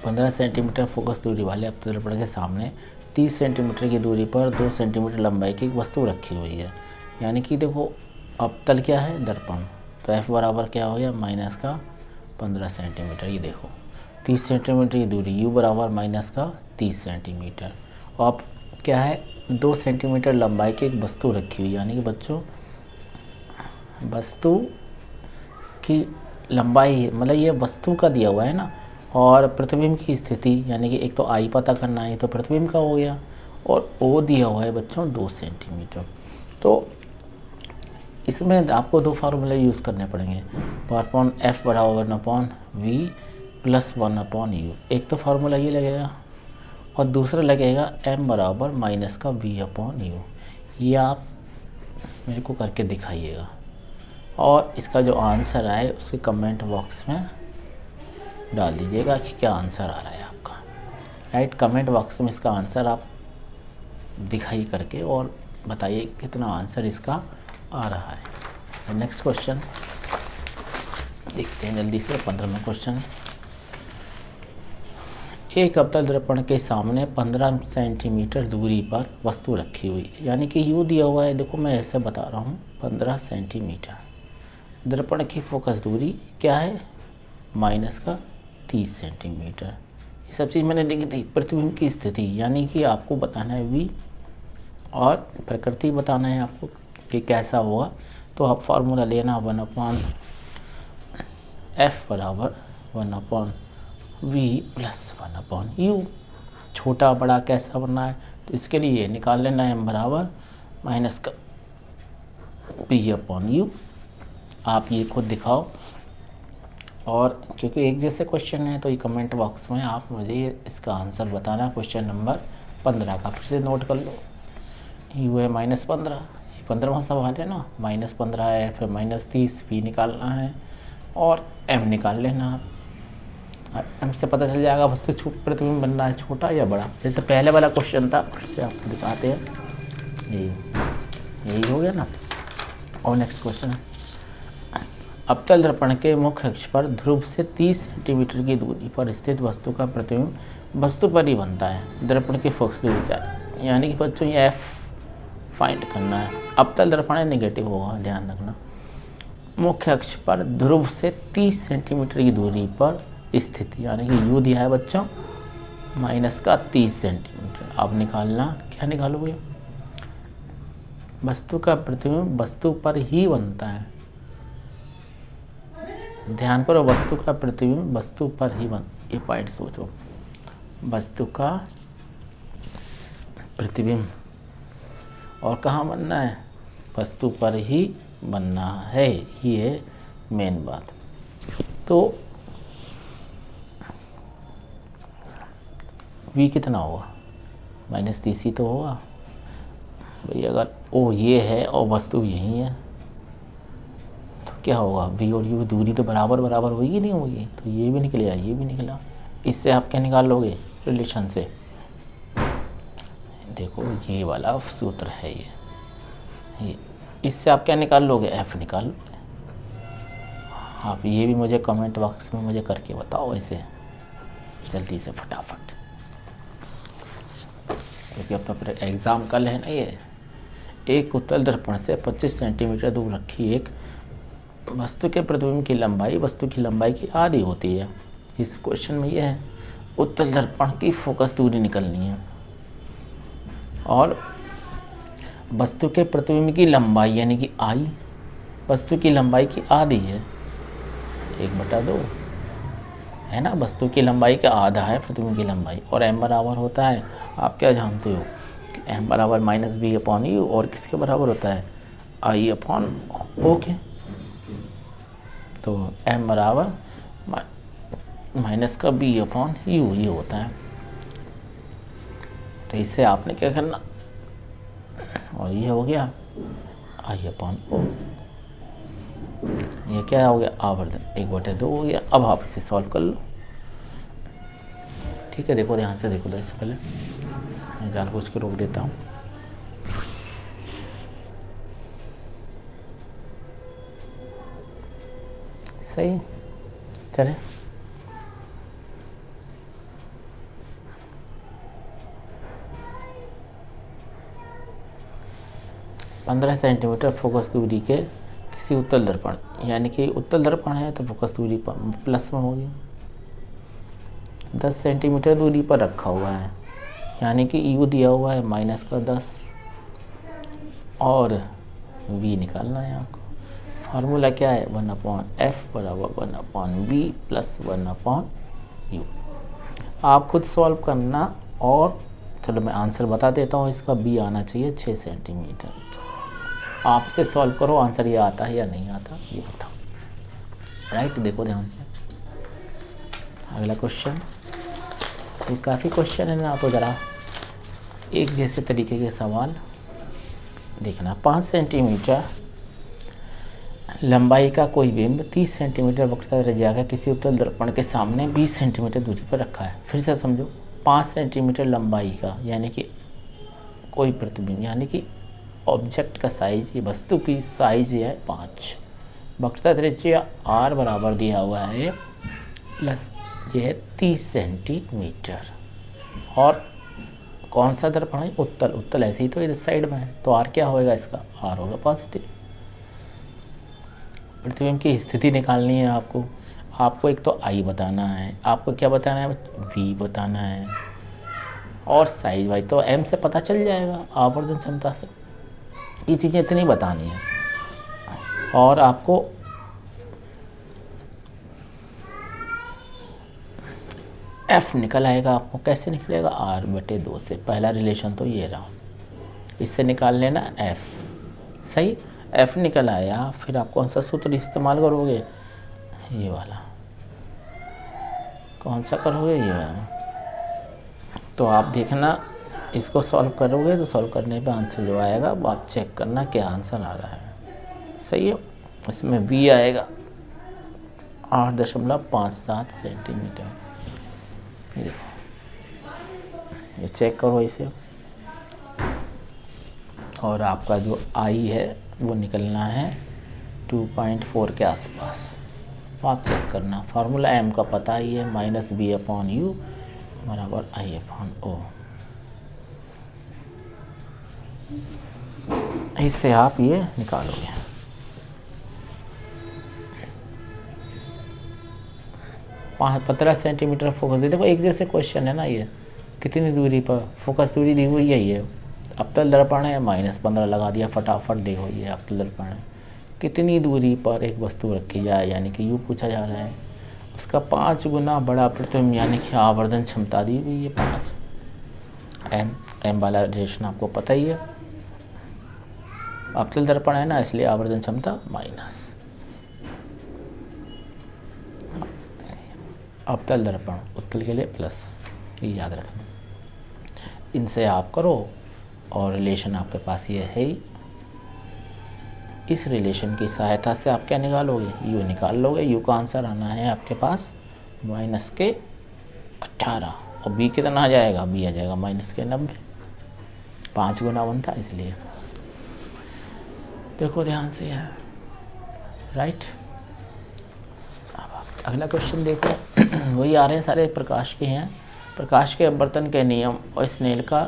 [SPEAKER 1] 15 सेंटीमीटर फोकस दूरी वाले अपतल के सामने 30 सेंटीमीटर की दूरी पर 2 सेंटीमीटर लंबाई की एक वस्तु रखी हुई है। यानी कि देखो अपतल क्या है, दर्पण, तो f बराबर क्या हो गया, माइनस का 15 सेंटीमीटर। ये देखो 30 सेंटीमीटर की दूरी, u बराबर माइनस का 30 सेंटीमीटर। और अब क्या है, 2 सेंटीमीटर लंबाई की एक वस्तु रखी हुई, यानी कि बच्चों वस्तु की लंबाई, मतलब ये वस्तु का दिया हुआ है ना। और प्रतिबिंब की स्थिति, यानी कि एक तो आई पता करना है, तो प्रतिबिंब का हो गया। और ओ दिया हुआ है बच्चों 2 सेंटीमीटर। तो इसमें आपको 2 फार्मूले यूज़ करने पड़ेंगे। f बराबर 1/v प्लस 1/u। एक तो फार्मूला ये लगेगा, और दूसरा लगेगा m बराबर माइनस का v/u। ये आप मेरे को करके दिखाइएगा, और इसका जो आंसर आए उसके कमेंट बॉक्स में डाल दीजिएगा कि क्या आंसर आ रहा है आपका, राइट। कमेंट बॉक्स में इसका आंसर आप दिखाई करके और बताइए कितना आंसर इसका आ रहा है। नेक्स्ट क्वेश्चन देखते हैं जल्दी से। 15वां क्वेश्चन। एक अपतल दर्पण के सामने 15 सेंटीमीटर दूरी पर वस्तु रखी हुई, यानी कि यू दिया हुआ है। देखो मैं ऐसे बता रहा हूँ, 15 सेंटीमीटर। दर्पण की फोकस दूरी क्या है, माइनस का 30 सेंटीमीटर। ये सब चीज़ मैंने लिखी थी। प्रतिबिंब की स्थिति, यानी कि आपको बताना है v, और प्रकृति बताना है आपको कि कैसा होगा। तो आप फार्मूला लेना 1/f बराबर 1/v प्लस 1/u। छोटा बड़ा कैसा बनना है, तो इसके लिए निकाल लेना है m बराबर माइनस का v/u। आप ये खुद दिखाओ, और क्योंकि एक जैसे क्वेश्चन है तो ये कमेंट बॉक्स में आप मुझे इसका आंसर बताना। क्वेश्चन नंबर 15 का फिर से नोट कर लो। u है -15, 15वां सवाल है ना, -15 है, फिर -30 भी निकालना है, और m निकाल लेना। m से पता चल जाएगा वस्तु प्रतिबिंब बनना है छोटा या बड़ा। जैसे पहले वाला क्वेश्चन था, फिर से आपको दिखाते हैं। यही हो गया ना। और नेक्स्ट क्वेश्चन है, अपतल दर्पण के मुख्य अक्ष पर ध्रुव से 30 सेंटीमीटर की दूरी पर स्थित वस्तु का प्रतिबिंब वस्तु पर ही बनता है। दर्पण की फोकस दूरी क्या है, यानी कि बच्चों ये f फाइंड करना है। अपतल दर्पण नेगेटिव होगा, ध्यान रखना। मुख्य अक्ष पर ध्रुव से 30 सेंटीमीटर की दूरी पर स्थित, यानी कि u दिया है बच्चों माइनस का 30 सेंटीमीटर। अब निकालना, क्या निकालोगे, वस्तु का प्रतिबिंब वस्तु पर ही बनता है। ध्यान करो, वस्तु का प्रतिबिंब वस्तु पर ही ये पॉइंट सोचो, वस्तु का प्रतिबिंब और कहाँ बनना है, वस्तु पर ही बनना है। ये मेन बात। तो v कितना होगा, -30 ही तो होगा। भाई अगर ओ ये है और वस्तु यही है तो क्या होगा, वी और यू दूरी तो बराबर बराबर होगी नहीं होगी, तो ये भी निकलेगा ये भी निकला। इससे आप क्या निकाल लोगे रिलेशन से, देखो ये वाला सूत्र है ये इससे आप क्या निकाल लोगे, एफ निकाल लोगे। आप ये भी मुझे कमेंट बॉक्स में मुझे करके बताओ ऐसे जल्दी से फटाफट, क्योंकि अपना एग्ज़ाम कल है ना। ये एक उत्तल दर्पण से 25 सेंटीमीटर दूर रखी एक वस्तु के प्रतिबिंब की लंबाई वस्तु की लंबाई की आधी होती है। इस क्वेश्चन में यह है उत्तल दर्पण की फोकस दूरी निकलनी है और वस्तु के प्रतिबिंब की लंबाई यानी कि आई वस्तु की लंबाई की आधी है, 1/2 है ना। वस्तु की लंबाई का आधा है प्रतिबिंब की लंबाई, और m बराबर होता है, आप क्या जानते हो कि m बराबर -b/u, और किसके बराबर होता है, i/o के। तो m बराबर -b/u ये होता है। तो इससे आपने क्या करना, और ये हो गया i/o, ये क्या हो गया आवर्धन 1/2 हो गया। अब आप इसे सॉल्व कर लो, ठीक है। देखो ध्यान से देखो, इससे पहले मैं जानबूझ के रोक देता हूँ। सही चले, पंद्रह सेंटीमीटर फोकस दूरी के किसी उत्तल दर्पण, यानी कि उत्तल दर्पण है तो फोकस दूरी प्लस में होगी, 10 सेंटीमीटर दूरी पर रखा हुआ है, यानी कि यू दिया हुआ है -10 और v निकालना है आपको। फार्मूला क्या है, 1/f बराबर 1/v + 1/u। आप खुद सॉल्व करना, और चलो मैं आंसर बता देता हूँ इसका। b आना चाहिए 6 सेंटीमीटर। आप इसे सॉल्व करो, आंसर ये आता है या नहीं आता ये बताओ, राइट। देखो ध्यान से अगला क्वेश्चन, तो काफ़ी क्वेश्चन है ना, तो ज़रा एक जैसे तरीके के सवाल देखना। 5 सेंटीमीटर लंबाई का कोई बिंब 30 सेंटीमीटर वक्रता त्रिज्या का किसी उत्तल दर्पण के सामने 20 सेंटीमीटर दूरी पर रखा है। फिर से समझो, 5 सेंटीमीटर लंबाई का यानी कि कोई प्रतिबिंब, यानी कि ऑब्जेक्ट का साइज, ये वस्तु की साइज है 5, वक्रता त्रिज्या r बराबर दिया हुआ है प्लस ये है 30 सेंटीमीटर, और कौन सा दर्पण है, उत्तल। उत्तल ऐसे ही तो इधर साइड में है, तो r क्या होएगा इसका, r होगा पॉजिटिव। प्रतिबिंब की स्थिति निकालनी है आपको। आपको एक तो i बताना है, आपको क्या बताना है, v बताना है, और साइज भाई तो m से पता चल जाएगा, आवर्धन क्षमता से। ये चीज़ें इतनी बतानी है, और आपको f निकल आएगा। आपको कैसे निकलेगा, r/2 से। पहला रिलेशन तो ये रहा, इससे निकाल लेना f। सही, f निकल आया, फिर आप कौन सा सूत्र इस्तेमाल करोगे, ये वाला। कौन सा करोगे, ये वाला। तो आप देखना, इसको सॉल्व करोगे तो सॉल्व करने पे आंसर जो आएगा वो आप चेक करना क्या आंसर आ रहा है। सही है, इसमें v आएगा 8.57 सेंटीमीटर। ये चेक करो इसे, और आपका जो i है वो निकलना है 2.4 के आसपास। आप चेक करना, फार्मूला m का पता ही है, -b/u बराबर i/o। इससे आप ये निकालोगे। पाँच 15 सेंटीमीटर फोकस दे, देखो एक जैसे क्वेश्चन है ना। ये कितनी दूरी पर फोकस दूरी दी हुई है, ये अवतल दर्पण है, -15 लगा दिया फटाफट। देखो ये अवतल दर्पण है, कितनी दूरी पर एक वस्तु रखी जाए, यानी कि यू पूछा जा रहा है, उसका 5 गुना बड़ा प्रतिबिंब, यानी कि आवर्धन क्षमता दी हुई है 5। m वाला रिलेशन आपको पता ही है, अवतल दर्पण है ना, इसलिए आवर्धन क्षमता माइनस, अवतल दर्पण उत्तल के लिए प्लस, ये याद रखना। इनसे आप करो और रिलेशन आपके पास ये है ही। इस रिलेशन की सहायता से आप क्या निकालोगे, यू निकाल लोगे। यू का आंसर आना है आपके पास -18 और बी कितना आ जाएगा, बी आ जाएगा -90। 5 गुना 1 था इसलिए। देखो ध्यान से यार, राइट। अब अगला क्वेश्चन देखो। वही आ रहे हैं सारे, प्रकाश के हैं। प्रकाश के अपवर्तन के नियम और स्नेल का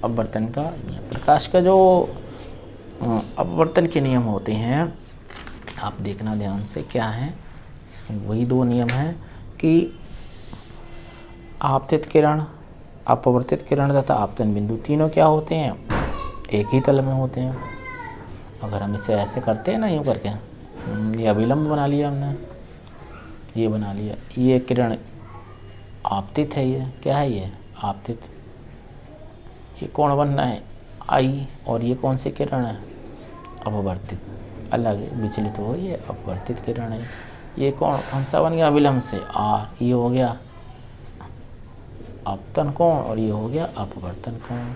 [SPEAKER 1] अपवर्तन का नियम। प्रकाश का जो अपवर्तन के नियम होते हैं, आप देखना ध्यान से क्या है। इसमें वही 2 नियम हैं कि आपतित किरण, अपवर्तित किरण तथा आपतन बिंदु तीनों क्या होते हैं, एक ही तल में होते हैं। अगर हम इसे ऐसे करते हैं ना, यूँ करके, ये अभिलंब बना लिया हमने, ये बना लिया, ये किरण आपतित है, ये क्या है, ये आपतित। ये कोण बनना है आई, और ये कौन सी किरण है, अपवर्तित। अलग विचलित हो, ये अपवर्तित किरण है। ये कौन सा बन गया, अभिलंब से आर, ये हो गया आपतन कोण और ये हो गया अपवर्तन कोण।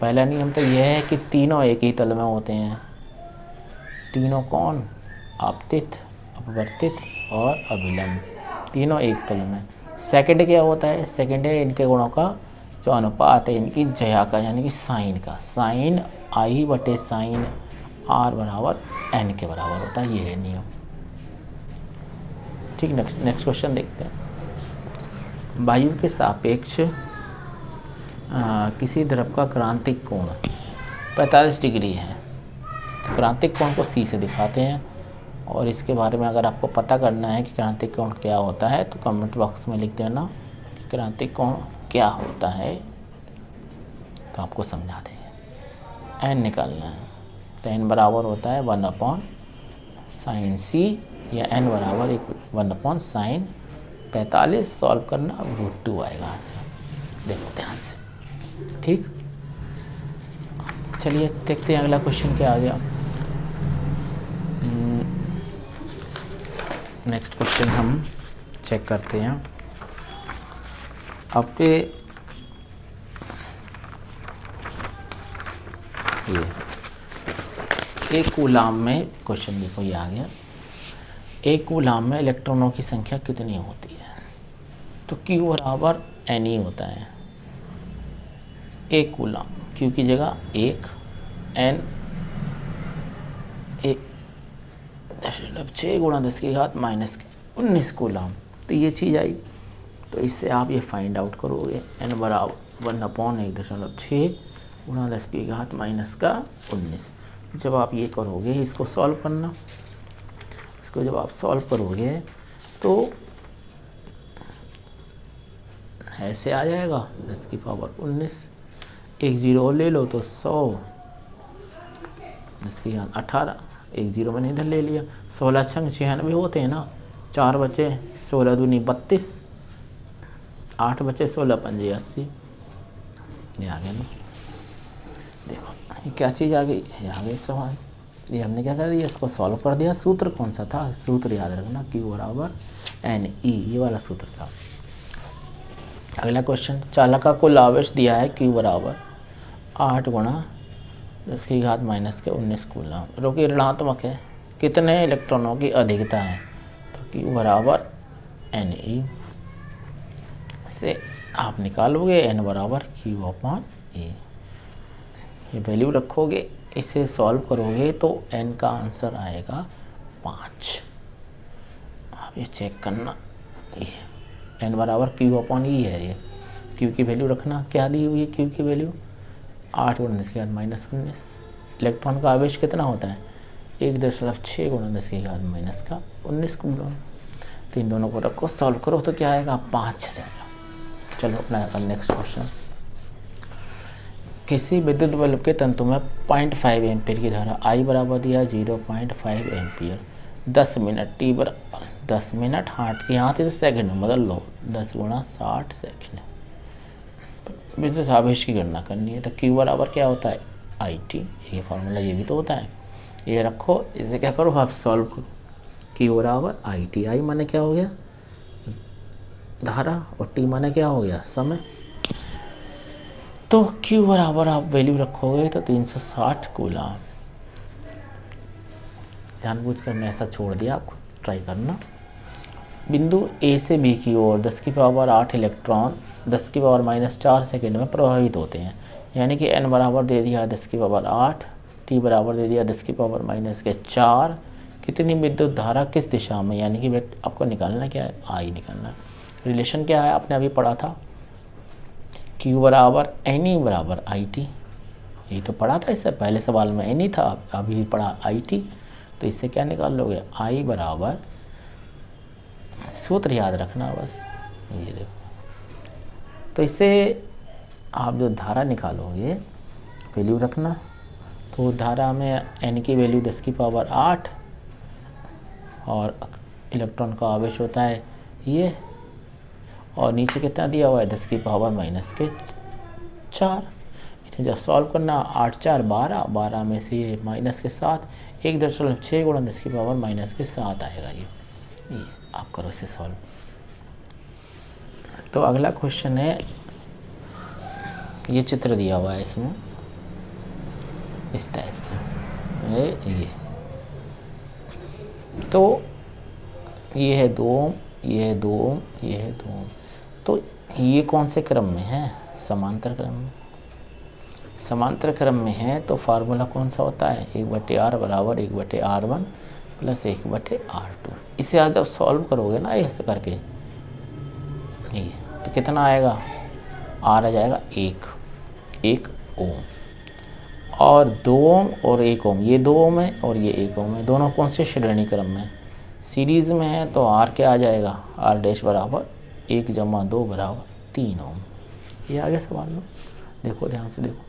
[SPEAKER 1] पहला नियम तो यह है कि तीनों एक ही तल में होते हैं। तीनों कौन, आपतित, अपवर्तित और अभिलंब, तीनों एक तल में। सेकंड क्या होता है, सेकंड है इनके गुणों का जो अनुपात है, इनकी जया का, यानी कि साइन का। साइन आई बटे साइन आर बराबर एन के बराबर होता है, ये है नियम। ठीक, नेक्स्ट क्वेश्चन देखते हैं। वायु के सापेक्ष किसी द्रव का क्रांतिक कोण 45 डिग्री है। तो क्रांतिक कोण को सी से दिखाते हैं, और इसके बारे में अगर आपको पता करना है कि क्रांतिक कोण क्या होता है तो कमेंट बॉक्स में लिख देना कि क्रांतिक कोण क्या होता है, तो आपको समझा देंगे। एन निकालना है, तो एन बराबर होता है 1/sin सी, या एन बराबर 1/sin 45। सॉल्व करना, √2 आएगा आंसर। देखो ध्यान से, ठीक। चलिए देखते हैं अगला क्वेश्चन क्या आ गया। नेक्स्ट क्वेश्चन हम चेक करते हैं। आपके ये एक कूलाम में क्वेश्चन देखो, ये आ गया। एक कूलाम में इलेक्ट्रॉनों की संख्या कितनी होती है, तो Q बराबर N होता है। एक कूलाम, Q की जगह 1, N 1.6 × 10⁻⁻19 कूलाम। तो ये चीज़ आई, तो इससे आप ये फाइंड आउट करोगे। N बराबर 1/1.6 × 10⁻⁻19। जब आप ये करोगे, इसको सॉल्व करना, इसको जब आप सॉल्व करोगे तो ऐसे आ जाएगा 10⁻⁻19। एक 0 और ले लो तो 100, 10⁻18, एक 0 मैंने इधर ले लिया। 16 छंग 96 होते हैं ना, 4 बचे 16 दूनी 32, 8 बचे 16 पंजे 80। ये आ गया ना, देखो ये क्या चीज़ आ गई, ये आ गई सवाल। ये हमने क्या कर दिया, इसको सॉल्व कर दिया। सूत्र कौन सा था, सूत्र याद रखना, Q बराबर NE, ये वाला सूत्र था। अगला क्वेश्चन, चालक का कुल आवेश दिया है Q बराबर 8 × 10⁻⁻19 कूलाम। रोकी ऋणात्मक है, कितने इलेक्ट्रॉनों की अधिकता है, तो Q बराबर NE से आप निकालोगे N बराबर Q/A। ये वैल्यू रखोगे, इसे सॉल्व करोगे तो N का आंसर आएगा 5। आप ये चेक करना, ये N बराबर Q/E है। ये Q की वैल्यू रखना, क्या दी हुई है Q की वैल्यू 8 × 10⁻⁻19। इलेक्ट्रॉन का आवेश कितना होता है, 1.6 × 10⁻⁻19 कूलम। तो इन दोनों को रखो, सॉल्व करो तो क्या आएगा, 5 आ जाएगा। चलो अपना नेक्स्ट क्वेश्चन। किसी विद्युत बल्ब के तंतु में 0.5 एम्पीयर की धारा I बराबर दिया 0.5 एम्पीयर। 10 मिनट, T बराबर 10 मिनट, हाथ यहाँ से सेकंड में बदल लो, 10 × 60 सेकंड। विद्युत आवेश की गणना करनी है, तो Q बराबर क्या होता है, IT। ये फार्मूला ये भी तो होता है, ये रखो, इसे क्या करो आप सॉल्व करो। Q बराबर IT, I माने क्या हो गया, धारा, और T माने क्या हो गया, समय। तो Q बराबर आप वैल्यू रखोगे तो 360 कूलम। जानबूझकर मैं ऐसा छोड़ दिया, आप खुद ट्राई करना। बिंदु A से B की ओर 10 की पावर 8 इलेक्ट्रॉन 10 की पावर -4 सेकेंड में प्रभावित होते हैं। यानी कि n बराबर दे दिया 10 की पावर 8, t बराबर दे दिया 10 की पावर -4। कितनी विद्युत धारा किस दिशा में, यानी कि आपको निकालना क्या है, I निकालना। रिलेशन क्या है आपने अभी पढ़ा था, Q बराबर NE बराबर IT। यही तो पढ़ा था इससे पहले सवाल में, NE था, अभी पढ़ा IT। तो इससे क्या निकाल लोगे, I बराबर, सूत्र याद रखना बस, ये देखो। तो इससे आप जो धारा निकालोगे वैल्यू रखना। तो धारा में n की वैल्यू 10 की पावर 8 और इलेक्ट्रॉन का आवेश होता है ये, और नीचे कितना दिया हुआ है 10 की पावर -4। इन्हें जब सॉल्व करना 8 4 12, 12 में से ये -7, 1.6 गुणा 10 की पावर -7 आएगा ये आप करो इसे सॉल्व। तो अगला क्वेश्चन है, ये चित्र दिया हुआ है इसमें इस टाइप से, ये तो ये है 2 ओम, ये है 2 ओम, ये है 2 ओम। तो ये कौन से क्रम में है, समांतर क्रम में। समांतर क्रम में है तो फार्मूला कौन सा होता है, 1/r बराबर 1/r1 प्लस 1/r2। इसे आज जब सॉल्व करोगे ना ऐसे करके, ये तो कितना आएगा, R आ जाएगा 1 ओम, और 2 ओम और 1 ओम, ये 2 ओम है और ये 1 ओम है, दोनों कौन से श्रेणी क्रम में, सीरीज़ में है। तो R क्या आ जाएगा, R डैश बराबर 1 + 2 बराबर 3 ओम। ये आगे सवाल में देखो, ध्यान से देखो,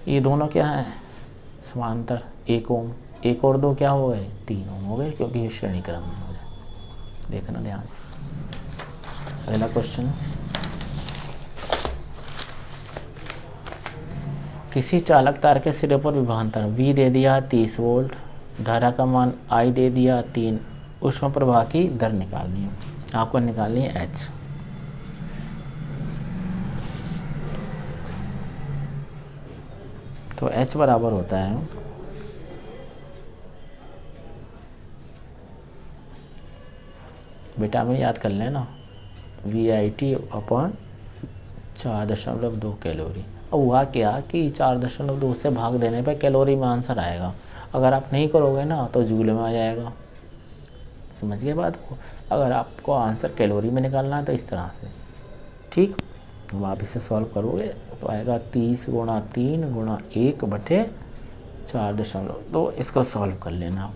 [SPEAKER 1] ये दोनों क्या है समांतर, 1 ओम, 1 और 2 क्या हो गए, 3 ओम हो गए, क्योंकि ये श्रेणी क्रम में हो जाए। देखना ध्यान से। पहला क्वेश्चन, किसी चालक तार के सिरे पर विभवांतर V दे दिया 30 वोल्ट, धारा का मान I दे दिया 3, ऊष्मा प्रवाह की दर निकालनी है, आपको निकालनी है H। तो H बराबर होता है, बेटा में याद कर लेना, VIT/4.2 कैलोरी। अब हुआ क्या कि 4.2 से भाग देने पे कैलोरी में आंसर आएगा, अगर आप नहीं करोगे ना तो जूल में आ जाएगा। समझ गए बात को, अगर आपको आंसर कैलोरी में निकालना है तो इस तरह से, ठीक। अब आप इसे सॉल्व करोगे तो आएगा 30 × 3 × 1/4.2। इसको सॉल्व कर लेना,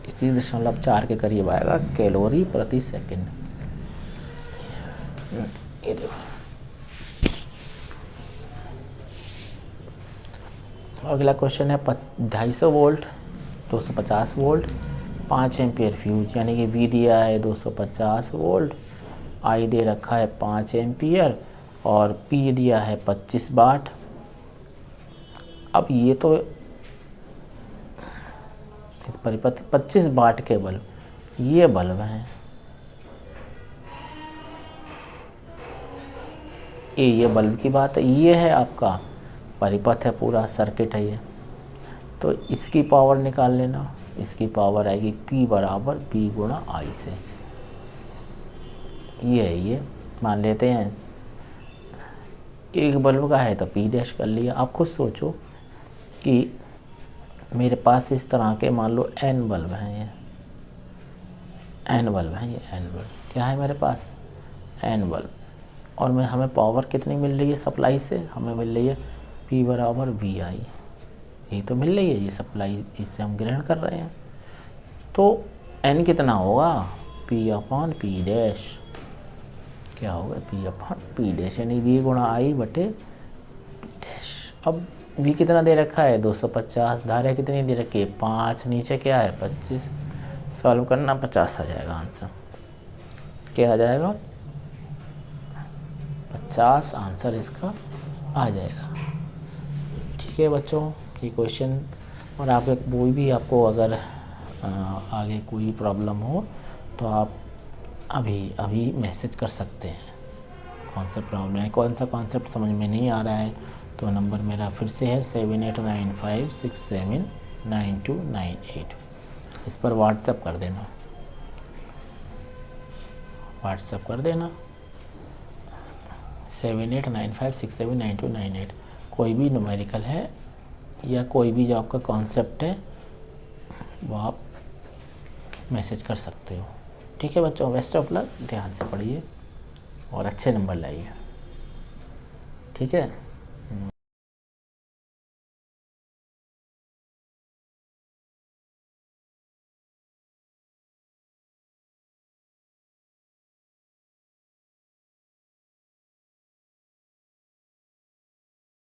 [SPEAKER 1] 21.4 के करीब आएगा कैलोरी प्रति सेकंड। ये देखो, अगला क्वेश्चन है 250 वोल्ट 250 वोल्ट 5 एम्पियर फ्यूज, यानी कि V दिया है 250 वोल्ट, I दे रखा है 5 एम्पियर और P दिया है 25 वाट। अब ये तो परिपथ 25 वाट के बल्ब, ये बल्ब हैं, ये बल्ब की बात है, ये है आपका परिपथ है, पूरा सर्किट है ये। तो इसकी पावर निकाल लेना, इसकी पावर आएगी P बराबर B × I से। ये है, ये मान लेते हैं एक बल्ब का है तो P डैश कर लिया। आप खुद सोचो कि मेरे पास इस तरह के मान लो N बल्ब हैं, ये N बल्ब हैं, ये N बल्ब क्या है मेरे पास, N बल्ब, और मैं हमें पावर कितनी मिल रही है सप्लाई से, हमें मिल रही है P बराबर VI, यही तो मिल रही है ये सप्लाई, इससे हम ग्रहण कर रहे हैं। तो N कितना होगा, P/P डैश, क्या होगा P/P डैश, यानी V × I बटे P डैश। अब V कितना दे रखा है 250, धारा कितनी दे रखी है 5, नीचे क्या है 25, सॉल्व करना 50 आ जाएगा आंसर। क्या आ जाएगा 50 आंसर इसका आ जाएगा। ठीक है बच्चों, ये क्वेश्चन, और आप कोई भी आपको अगर आगे कोई प्रॉब्लम हो तो आप अभी मैसेज कर सकते हैं। कौन सा प्रॉब्लम है, कौन सा कॉन्सेप्ट समझ में नहीं आ रहा है, तो नंबर मेरा फिर से है 7895679298। इस पर व्हाट्सएप कर देना, व्हाट्सएप कर देना 7895679298। कोई भी न्यूमेरिकल है या कोई भी जो आपका कॉन्सेप्ट है वो आप मैसेज कर सकते हो। ठीक है बच्चों, बेस्ट ऑफ लक, ध्यान से पढ़िए और अच्छे नंबर लाइए। ठीक है।